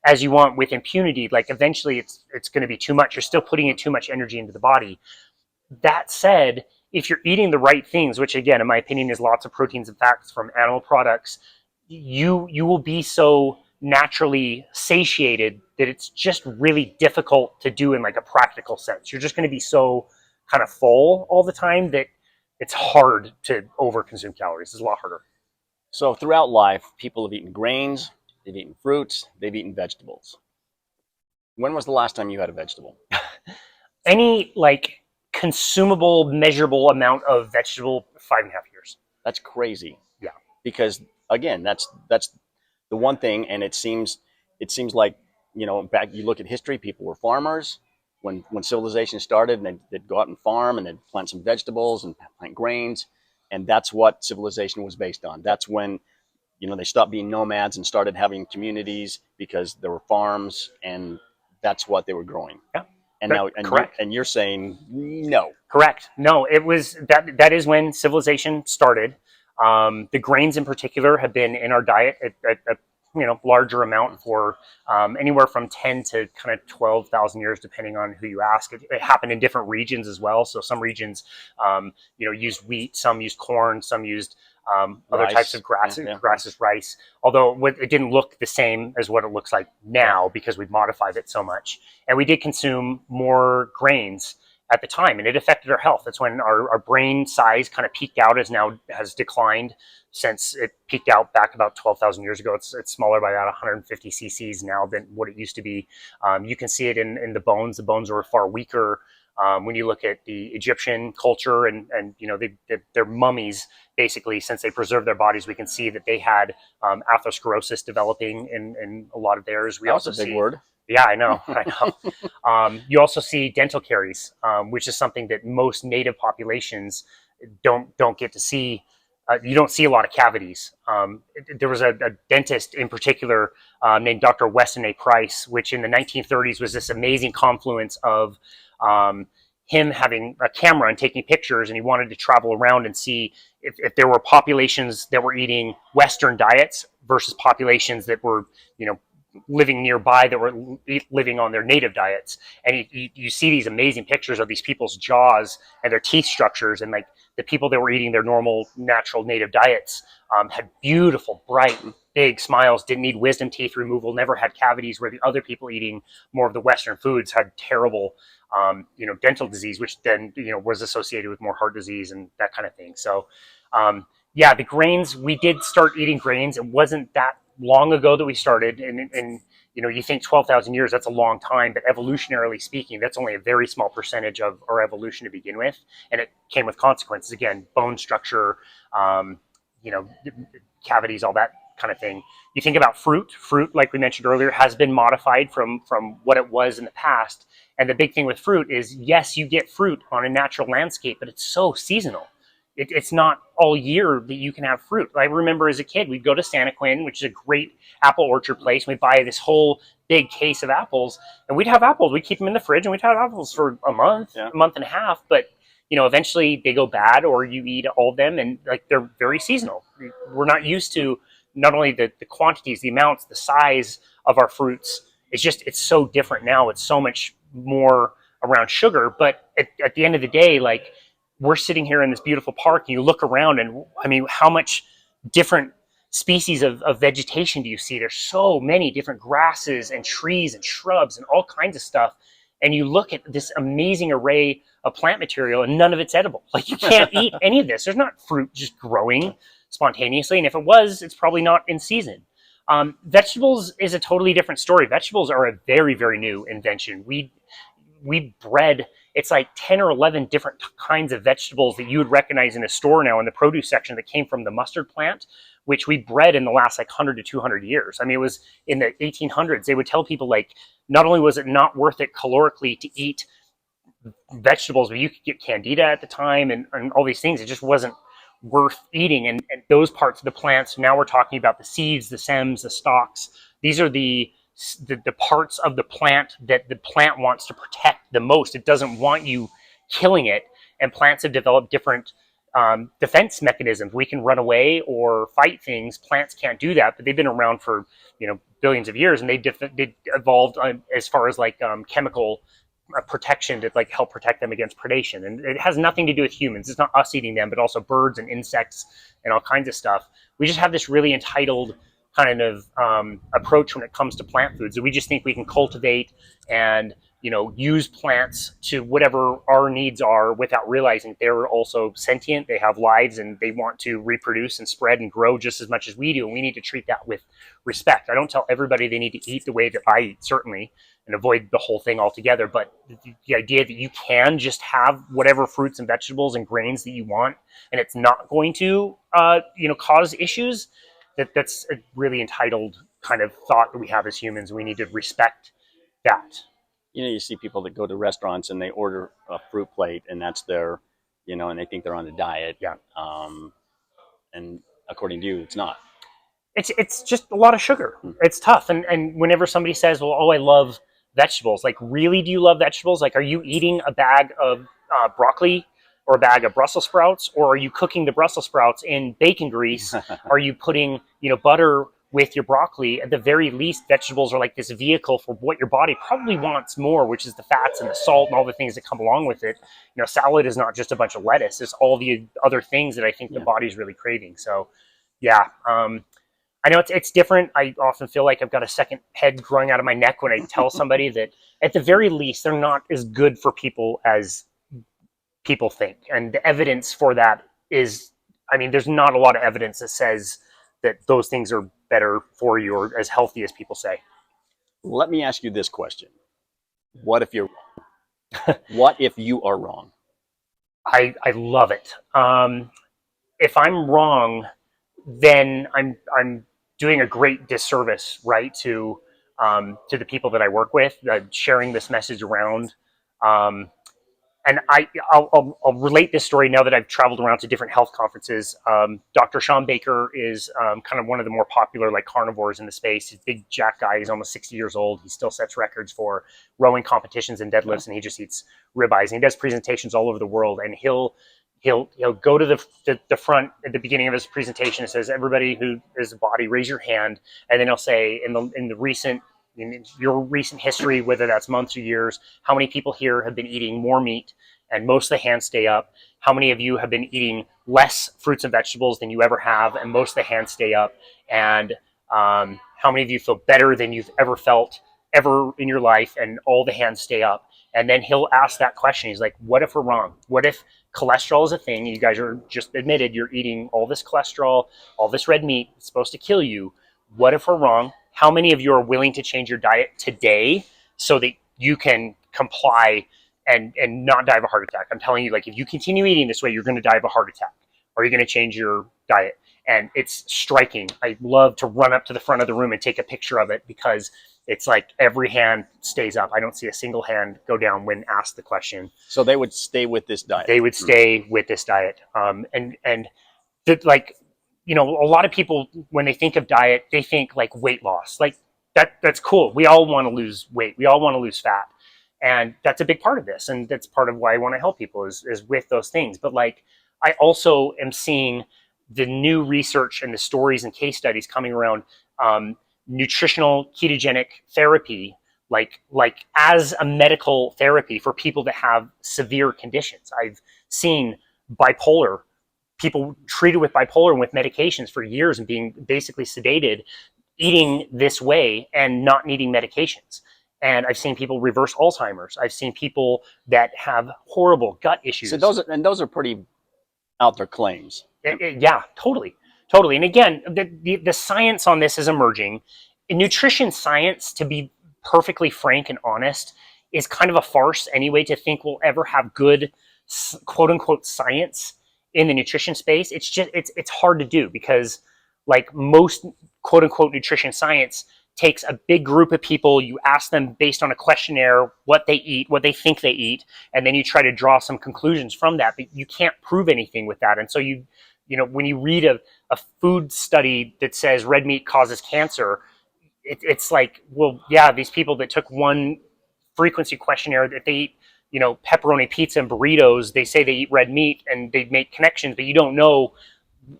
as you want with impunity. Like eventually it's going to be too much. You're still putting in too much energy into the body. That said, if you're eating the right things, which again, in my opinion, is lots of proteins and fats from animal products, you will be so naturally satiated that it's just really difficult to do in like a practical sense. You're just going to be so kind of full all the time that it's hard to overconsume calories. It's a lot harder. So throughout life, people have eaten grains, they've eaten fruits, they've eaten vegetables. When was the last time you had a vegetable? Any like consumable, measurable amount of vegetable, 5.5 years. That's crazy. Yeah. Because again, that's the one thing, and it seems like, back, you look at history, people were farmers. When civilization started, and they'd go out and farm, and they'd plant some vegetables and plant grains, and that's what civilization was based on. That's when, they stopped being nomads and started having communities because there were farms, and that's what they were growing. Yeah. And now, correct. You're saying no. Correct. No, it was that is when civilization started. The grains in particular have been in our diet at larger amount for anywhere from 10 to kind of 12,000 years, depending on who you ask. It happened in different regions as well. So some regions, used wheat, some used corn, some used other types of grasses, rice. Although it didn't look the same as what it looks like now because we've modified it so much. And we did consume more grains at the time, and it affected our health. That's when our brain size kind of peaked out, has declined since it peaked out back about 12,000 years ago. It's smaller by about 150 cc's now than what it used to be. You can see it in the bones. The bones were far weaker. When you look at the Egyptian culture and their mummies, basically, since they preserved their bodies, we can see that they had atherosclerosis developing in a lot of theirs. That's a big word. Yeah, I know. You also see dental caries, which is something that most native populations don't get to see. You don't see a lot of cavities. There was a dentist in particular named Dr. Weston A. Price, which in the 1930s was this amazing confluence of him having a camera and taking pictures, and he wanted to travel around and see if there were populations that were eating Western diets versus populations that were, living nearby that were living on their native diets. And you see these amazing pictures of these people's jaws and their teeth structures, and like the people that were eating their normal, natural, native diets had beautiful, bright, big smiles, didn't need wisdom teeth removal, never had cavities, where the other people eating more of the Western foods had terrible, dental disease, which then, was associated with more heart disease and that kind of thing. So, the grains, we did start eating grains. It wasn't that long ago that we started, and you think 12,000 years, that's a long time, but evolutionarily speaking, that's only a very small percentage of our evolution to begin with, and it came with consequences. Again, bone structure, cavities, all that kind of thing. You think about fruit, like we mentioned earlier, has been modified from what it was in the past, and the big thing with fruit is, yes, you get fruit on a natural landscape, but it's so seasonal. It's not all year that you can have fruit. I remember as a kid, we'd go to Santa Quinn, which is a great apple orchard place, and we'd buy this whole big case of apples, and we'd have apples. We'd keep them in the fridge, and we'd have apples for a month and a half, but eventually they go bad, or you eat all of them, and like they're very seasonal. We're not used to not only the quantities, the amounts, the size of our fruits it's so different now. It's so much more around sugar. But at the end of the day, like, we're sitting here in this beautiful park and you look around and I mean, how much different species of vegetation do you see? There's so many different grasses and trees and shrubs and all kinds of stuff. And you look at this amazing array of plant material and none of it's edible. Like, you can't eat any of this. There's not fruit just growing spontaneously. And if it was, it's probably not in season. Vegetables is a totally different story. Vegetables are a very, very new invention. We bred, it's like 10 or 11 different kinds of vegetables that you would recognize in a store now in the produce section that came from the mustard plant, which we bred in the last like 100 to 200 years. I mean, it was in the 1800s. They would tell people, like, not only was it not worth it calorically to eat vegetables, but you could get candida at the time and all these things. It just wasn't worth eating. And those parts of the plants, now we're talking about the seeds, the stems, the stalks. These are the parts of the plant that the plant wants to protect the most. It doesn't want you killing it. And plants have developed different defense mechanisms. We can run away or fight things. Plants can't do that, but they've been around for, billions of years, and they evolved as far as like chemical protection to like help protect them against predation. And it has nothing to do with humans. It's not us eating them, but also birds and insects and all kinds of stuff. We just have this really entitled kind of approach when it comes to plant foods. We just think we can cultivate and use plants to whatever our needs are without realizing they're also sentient. They have lives and they want to reproduce and spread and grow just as much as we do. And we need to treat that with respect. I don't tell everybody they need to eat the way that I eat, certainly, and avoid the whole thing altogether. But the idea that you can just have whatever fruits and vegetables and grains that you want, and it's not going to, cause issues, that's a really entitled kind of thought that we have as humans. We need to respect that. You see people that go to restaurants and they order a fruit plate and that's their, and they think they're on a diet. Yeah. And according to you, it's not. It's just a lot of sugar. It's tough. And whenever somebody says, well, I love vegetables, like, really, do you love vegetables? Like, are you eating a bag of broccoli or a bag of Brussels sprouts, or are you cooking the Brussels sprouts in bacon grease? Are you putting, butter with your broccoli? At the very least, vegetables are like this vehicle for what your body probably wants more, which is the fats and the salt and all the things that come along with it. Salad is not just a bunch of lettuce. It's all the other things that I think the body's really craving. So, yeah. I know it's different. I often feel like I've got a second head growing out of my neck when I tell somebody that at the very least, they're not as good for people as people think. And the evidence for that is, there's not a lot of evidence that says that those things are better for you or as healthy as people say. Let me ask you this question. What if you're wrong? What if you are wrong? I love it. If I'm wrong, then I'm doing a great disservice, right, to the people that I work with, sharing this message around. And I'll relate this story now that I've traveled around to different health conferences. Dr. Sean Baker is kind of one of the more popular like carnivores in the space. He's a big jack guy. He's almost 60 years old. He still sets records for rowing competitions and deadlifts, and he just eats ribeyes. And he does presentations all over the world. And he'll go to the front at the beginning of his presentation and says, "Everybody who is a body, raise your hand." And then he'll say, in your recent history, whether that's months or years, how many people here have been eating more meat? And most of the hands stay up. How many of you have been eating less fruits and vegetables than you ever have? And most of the hands stay up. And how many of you feel better than you've ever felt ever in your life? And all the hands stay up. And then he'll ask that question. He's like, what if we're wrong? What if cholesterol is a thing? You guys are just admitted you're eating all this cholesterol, all this red meat. It's supposed to kill you. What if we're wrong? How many of you are willing to change your diet today so that you can comply and not die of a heart attack? I'm telling you, like, if you continue eating this way, you're going to die of a heart attack. Or you're going to change your diet. And it's striking. I love to run up to the front of the room and take a picture of it because it's like every hand stays up. I don't see a single hand go down when asked the question. So they would stay with this diet. They would stay with this diet. A lot of people, when they think of diet, they think like weight loss. Like that's cool. We all want to lose weight. We all want to lose fat. And that's a big part of this. And that's part of why I want to help people is with those things. But like, I also am seeing the new research and the stories and case studies coming around nutritional ketogenic therapy, like as a medical therapy for people that have severe conditions. I've seen bipolar people treated with bipolar and with medications for years and being basically sedated, eating this way and not needing medications. And I've seen people reverse Alzheimer's. I've seen people that have horrible gut issues. So those are pretty out there claims. Yeah, totally. And again, the science on this is emerging. In nutrition science, to be perfectly frank and honest, is kind of a farce anyway to think we'll ever have good quote unquote science in the nutrition space. It's hard to do because like most quote unquote nutrition science takes a big group of people, you ask them based on a questionnaire what they eat, what they think they eat, and then you try to draw some conclusions from that, but you can't prove anything with that. And so you know, when you read a food study that says red meat causes cancer, it's like, well, yeah, these people that took one frequency questionnaire that they eat, you know, pepperoni pizza and burritos, they say they eat red meat and they make connections, but you don't know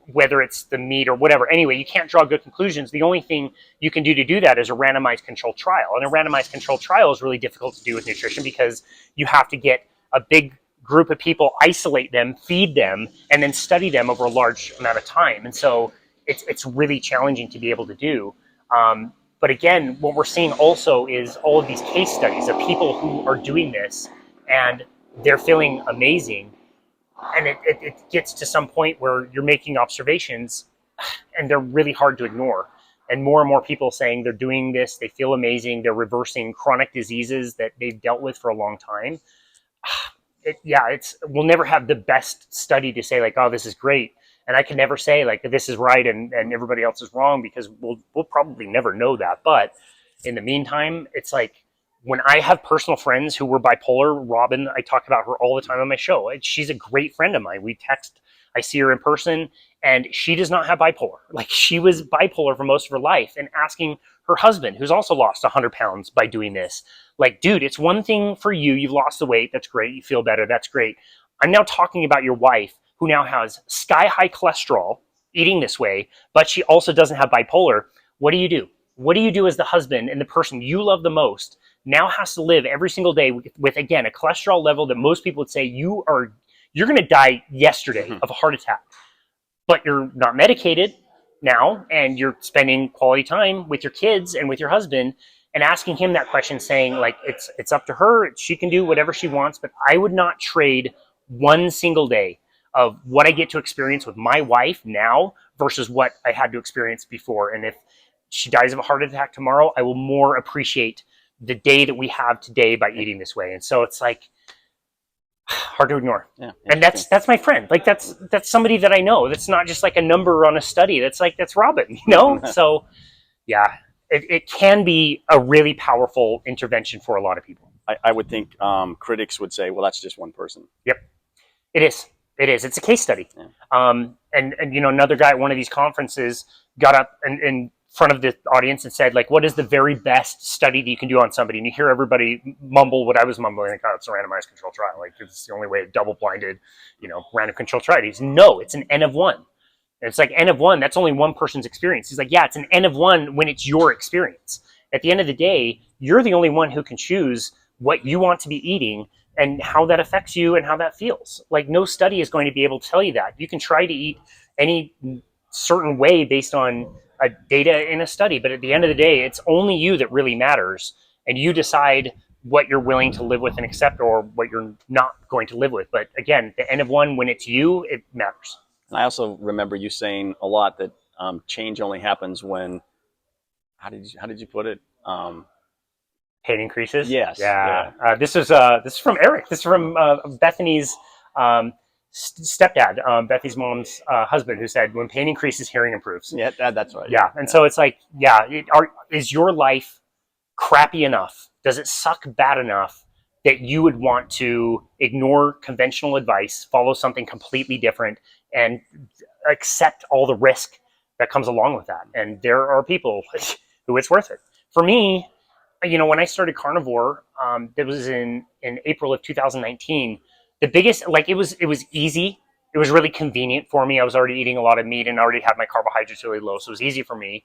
whether it's the meat or whatever. Anyway, you can't draw good conclusions. The only thing you can do that is a randomized controlled trial. And a randomized controlled trial is really difficult to do with nutrition because you have to get a big group of people, isolate them, feed them, and then study them over a large amount of time. And so it's really challenging to be able to do. But again, what we're seeing also is all of these case studies of people who are doing this and they're feeling amazing. And it gets to some point where you're making observations and they're really hard to ignore. And more people saying they're doing this, they feel amazing, they're reversing chronic diseases that they've dealt with for a long time. We'll never have the best study to say like, oh, this is great. And I can never say like this is right and everybody else is wrong because we'll probably never know that. But in the meantime, it's like when I have personal friends who were bipolar, Robin, I talk about her all the time on my show. She's a great friend of mine. We text, I see her in person, and she does not have bipolar. Like she was bipolar for most of her life, and asking her husband, who's also lost 100 pounds by doing this, like, dude, it's one thing for you. You've lost the weight. That's great. You feel better. That's great. I'm now talking about your wife who now has sky high cholesterol eating this way, but she also doesn't have bipolar. What do you do? What do you do as the husband and the person you love the most now has to live every single day with again, a cholesterol level that most people would say you're going to die yesterday of a heart attack, but you're not medicated now and you're spending quality time with your kids and with your husband and asking him that question saying like, it's up to her. She can do whatever she wants, but I would not trade one single day of what I get to experience with my wife now versus what I had to experience before. And if she dies of a heart attack tomorrow, I will more appreciate the day that we have today by eating this way. And so it's like hard to ignore. Yeah, and that's my friend. Like that's somebody that I know. That's not just like a number on a study. That's Robin, you know? So yeah, it can be a really powerful intervention for a lot of people. I would think critics would say, well, that's just one person. Yep. It is. It's a case study. Yeah. And you know, another guy at one of these conferences got up and in front of the audience and said, like, what is the very best study that you can do on somebody? And you hear everybody mumble what I was mumbling, like, oh, it's a randomized controlled trial. Like, it's the only way, double-blinded, you know, random controlled trial. He's, no, it's an N of 1. And it's like N of 1, that's only one person's experience. He's like, yeah, it's an N of 1 when it's your experience. At the end of the day, you're the only one who can choose what you want to be eating and how that affects you and how that feels. Like, no study is going to be able to tell you that. You can try to eat any certain way based on data in a study, but at the end of the day, it's only you that really matters, and you decide what you're willing to live with and accept or what you're not going to live with. But again, the N of 1, when it's you, it matters. And I also remember you saying a lot that change only happens when, how did you put it? Pain increases. Yes. Yeah. This is from Eric. This is from Bethany's stepdad, Bethany's mom's husband, who said, when pain increases, hearing improves. Yeah, that's right. Yeah. And so it's like, is your life crappy enough? Does it suck bad enough that you would want to ignore conventional advice, follow something completely different, and accept all the risk that comes along with that? And there are people who it's worth it. For me, you know, when I started carnivore, that was in April of 2019. The biggest, like, it was easy. It was really convenient for me. I was already eating a lot of meat and already had my carbohydrates really low, so it was easy for me.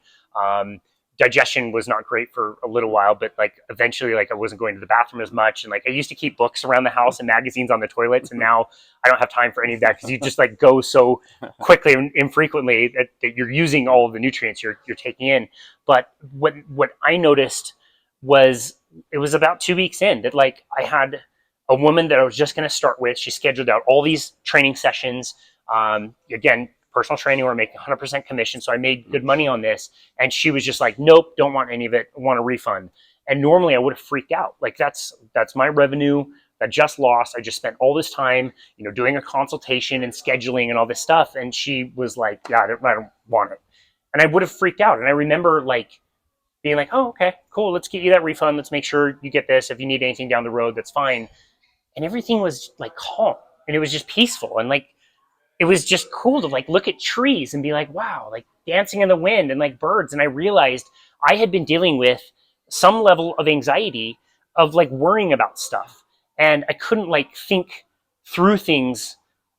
digestion was not great for a little while, but like eventually like I wasn't going to the bathroom as much. And like I used to keep books around the house and magazines on the toilets. And now I don't have time for any of that because you just like go so quickly and infrequently that you're using all of the nutrients you're taking in. But what I noticed was it was about 2 weeks in that like I had a woman that I was just going to start with. She scheduled out all these training sessions. Again, personal training where I make 100% commission. So I made good money on this. And she was just like, nope, don't want any of it. Want a refund. And normally I would have freaked out. Like that's my revenue that I just lost. I just spent all this time, doing a consultation and scheduling and all this stuff. And she was like, yeah, I don't want it. And I would have freaked out. And I remember like being like, oh, okay, cool. Let's get you that refund. Let's make sure you get this. If you need anything down the road, that's fine. And everything was like calm and it was just peaceful. And like, it was just cool to like look at trees and be like, wow, like dancing in the wind and like birds. And I realized I had been dealing with some level of anxiety of like worrying about stuff. And I couldn't like think through things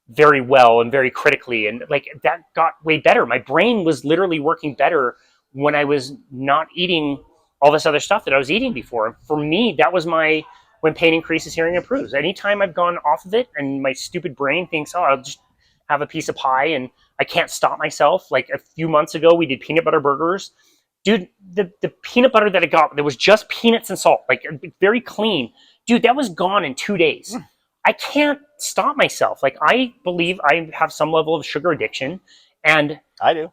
very well and very critically. And like that got way better. My brain was literally working better when I was not eating all this other stuff that I was eating before. And for me, that was when pain increases, hearing improves. Anytime I've gone off of it and my stupid brain thinks, oh, I'll just have a piece of pie and I can't stop myself. Like a few months ago, we did peanut butter burgers. Dude, the peanut butter that I got, there was just peanuts and salt, like very clean. Dude, that was gone in 2 days. I can't stop myself. Like I believe I have some level of sugar addiction and I do.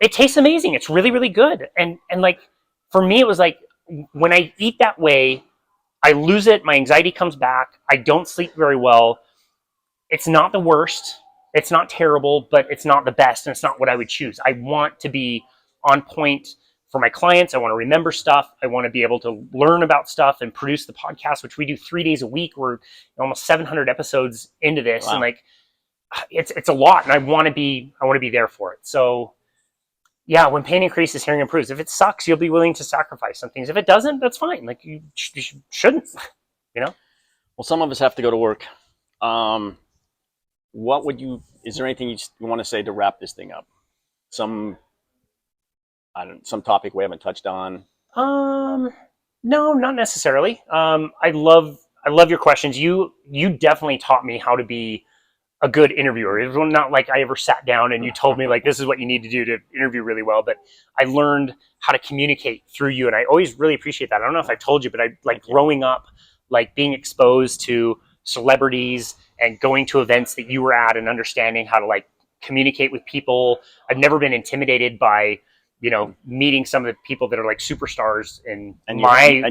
it tastes amazing. It's really, really good. And like, for me, it was like, when I eat that way, I lose it. My anxiety comes back. I don't sleep very well. It's not the worst. It's not terrible, but it's not the best. And it's not what I would choose. I want to be on point for my clients. I want to remember stuff. I want to be able to learn about stuff and produce the podcast, which we do 3 days a week. We're almost 700 episodes into this. Wow. And like, it's a lot. And I want to be there for it. So yeah, when pain increases, hearing improves. If it sucks, you'll be willing to sacrifice some things. If it doesn't, that's fine. Like you shouldn't, Well, some of us have to go to work. Is there anything you want to say to wrap this thing up? Some topic we haven't touched on? No, not necessarily. I love your questions. You definitely taught me how to be a good interviewer. It was not like I ever sat down and you told me like, this is what you need to do to interview really well, but I learned how to communicate through you. And I always really appreciate that. I don't know if I told you, but I like growing up, like being exposed to celebrities and going to events that you were at and understanding how to like communicate with people. I've never been intimidated by, meeting some of the people that are like superstars and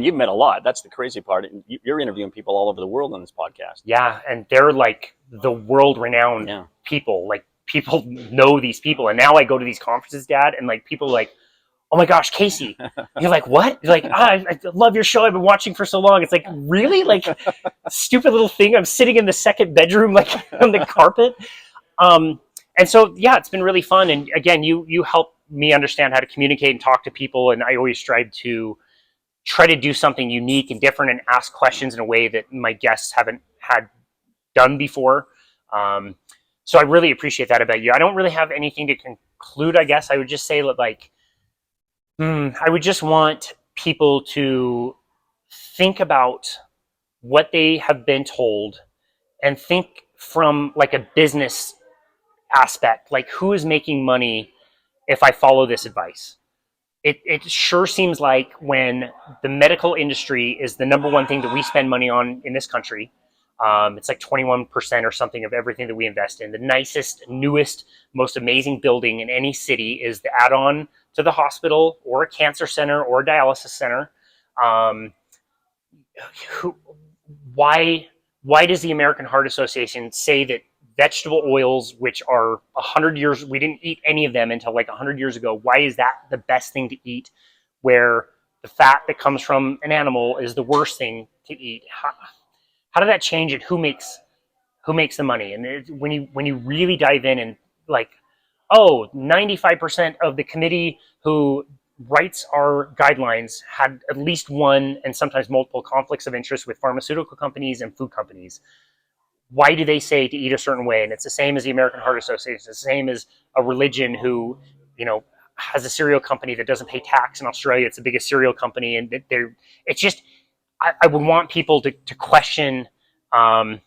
you've met a lot. That's the crazy part. You're interviewing people all over the world on this podcast. Yeah. And they're like the world renowned people, like people know these people. And now I go to these conferences, Dad, and like people are like, oh my gosh, Casey. You're like, what? You're like, I love your show. I've been watching for so long. It's like, really? Like, stupid little thing. I'm sitting in the second bedroom, like on the carpet. And so, yeah, it's been really fun. And again, you help me understand how to communicate and talk to people. And I always strive to try to do something unique and different and ask questions in a way that my guests haven't had done before. So I really appreciate that about you. I don't really have anything to conclude, I guess. I would just say that, like, I would just want people to think about what they have been told and think from like a business aspect, like who is making money if I follow this advice? It sure seems like when the medical industry is the number one thing that we spend money on in this country, it's like 21% or something of everything that we invest in. The nicest, newest, most amazing building in any city is the add-on to the hospital or a cancer center or a dialysis center. Why does the American Heart Association say that vegetable oils, which are 100 years, we didn't eat any of them until like 100 years ago. Why is that the best thing to eat, where the fat that comes from an animal is the worst thing to eat? How did that change it? Who makes the money? And when you really dive in and like, 95% of the committee who writes our guidelines had at least one and sometimes multiple conflicts of interest with pharmaceutical companies and food companies. Why do they say to eat a certain way? And it's the same as the American Heart Association. It's the same as a religion who, has a cereal company that doesn't pay tax in Australia. It's the biggest cereal company, and it's just I would want people to question how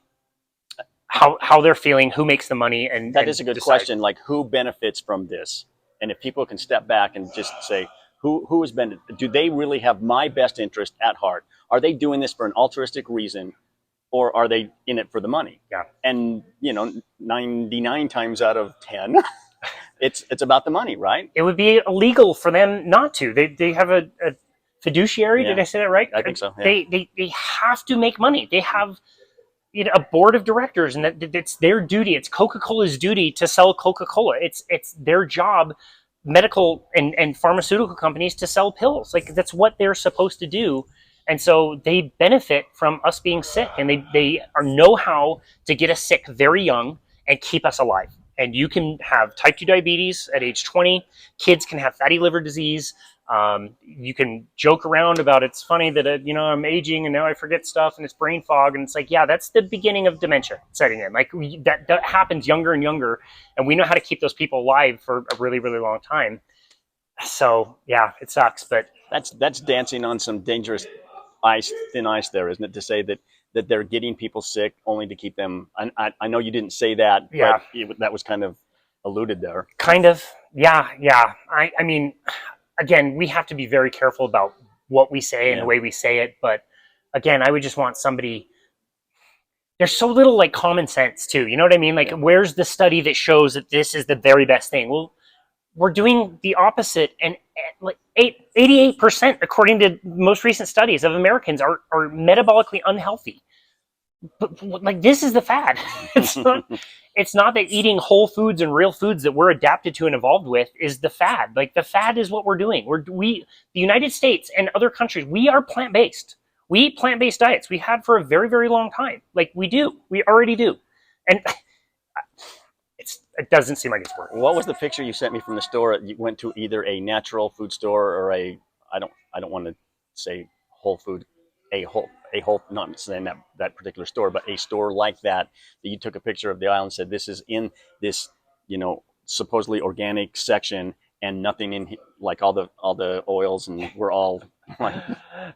they're feeling, who makes the money, and that is a good question. Like, who benefits from this? And if people can step back and just say, who has been? Do they really have my best interest at heart? Are they doing this for an altruistic reason, or are they in it for the money? Yeah. And 99 times out of 10. It's about the money, right? It would be illegal for them not to. They have a fiduciary. Yeah. Did I say that right? I think so. Yeah. They have to make money. They have a board of directors, and it's their duty. It's Coca-Cola's duty to sell Coca-Cola. It's their job, medical and pharmaceutical companies, to sell pills. Like, that's what they're supposed to do. And so they benefit from us being sick, and they know how to get us sick very young and keep us alive. And you can have type 2 diabetes at age 20. Kids can have fatty liver disease. You can joke around about, it's funny that, I'm aging and now I forget stuff and it's brain fog. And it's like, yeah, that's the beginning of dementia setting in. Like, that happens younger and younger. And we know how to keep those people alive for a really, really long time. So yeah, it sucks, but that's dancing on some dangerous thin ice there, isn't it? To say that they're getting people sick only to keep them. I know you didn't say that, yeah, but that was kind of alluded there. Kind of, yeah. I mean, again, we have to be very careful about what we say and the way we say it. But again, I would just want somebody. There's so little like common sense too. You know what I mean? Like, where's the study that shows that this is the very best thing? Well, we're doing the opposite, and like 88%, according to most recent studies, of Americans are metabolically unhealthy. But like, this is the fad. It's not that eating whole foods and real foods that we're adapted to and evolved with is the fad. Like, the fad is what we're doing. The United States and other countries, we are plant-based. We eat plant-based diets. We had for a very, very long time. Like, we already do. And it doesn't seem like it's working. What was the picture you sent me from the store? You went to either a natural food store or I don't want to say Whole Food, not saying that particular store, but a store like that you took a picture of the aisle and said, this is in this, supposedly organic section, and nothing in like all the oils, and we're all like,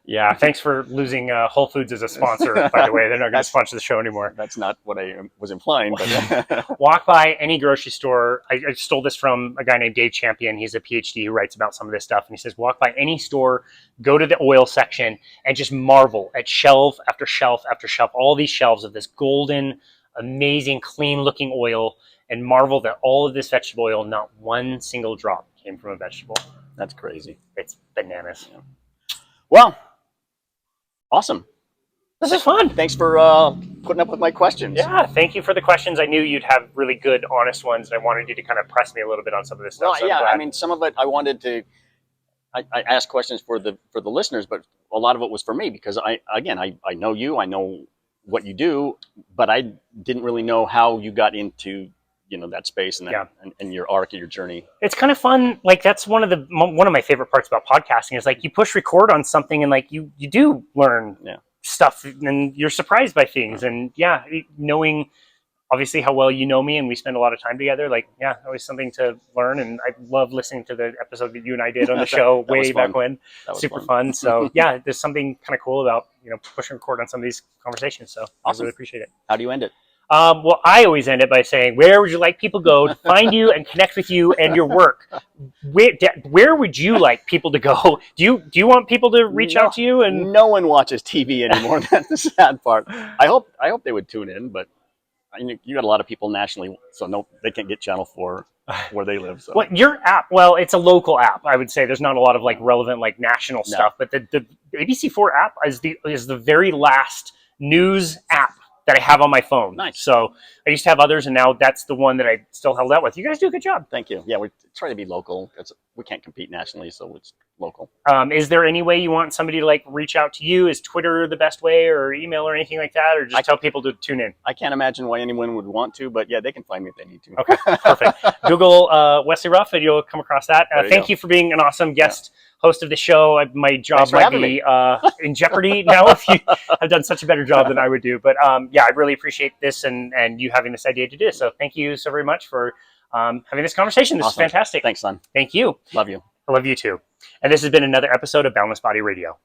yeah. Thanks for losing Whole Foods as a sponsor. By the way, they're not going to sponsor the show anymore. That's not what I was implying. But walk by any grocery store. I stole this from a guy named Dave Champion. He's a PhD who writes about some of this stuff, and he says, walk by any store, go to the oil section, and just marvel at shelf after shelf after shelf, all these shelves of this golden, amazing, clean-looking oil, and marvel that all of this vegetable oil, not one single drop came from a vegetable. That's crazy. It's bananas. Yeah. Well, awesome. This is fun. Thanks for putting up with my questions. Yeah, thank you for the questions. I knew you'd have really good, honest ones, and I wanted you to kind of press me a little bit on some of this stuff. Well, so yeah, I mean, some of it I wanted to. I asked questions for the listeners, but a lot of it was for me, because I know you, I know what you do, but I didn't really know how you got into that space and and your arc of your journey. It's kind of fun. Like, that's one of my favorite parts about podcasting is, like, you push record on something and like you do learn stuff, and you're surprised by things. And knowing obviously how well you know me, and we spend a lot of time together, like, always something to learn. And I love listening to the episode that you and I did on the show way back when. That was super fun. So there's something kind of cool about pushing record on some of these conversations. So awesome. I really appreciate it. How do you end it? Well, I always end it by saying, where would you like people to go to find you and connect with you and your work? Where would you like people to go? Do you want people to reach out to you? And no one watches TV anymore. That's the sad part. I hope they would tune in, but you got a lot of people nationally, so no, they can't get Channel 4 where they live. So. Well, your app, it's a local app. I would say there's not a lot of like relevant like national stuff, but the ABC4 app is the very last news app that I have on my phone. Nice. So I used to have others, and now that's the one that I still held out with. You guys do a good job. Thank you. Yeah, we try to be local. We can't compete nationally, so it's local. Is there any way you want somebody to like reach out to you? Is Twitter the best way, or email, or anything like that, or just tell people to tune in? I can't imagine why anyone would want to, but yeah, they can find me if they need to. Okay, perfect. Google Wesley Ruff, and you'll come across that. Thank you for being an awesome guest host of the show. My job Thanks for might having be in jeopardy now if you have done such a better job than I would do. But yeah, I really appreciate this and you having this idea to do this. So thank you so very much for having this conversation. This is fantastic. Thanks, son. Thank you. Love you. I love you too. And this has been another episode of Boundless Body Radio.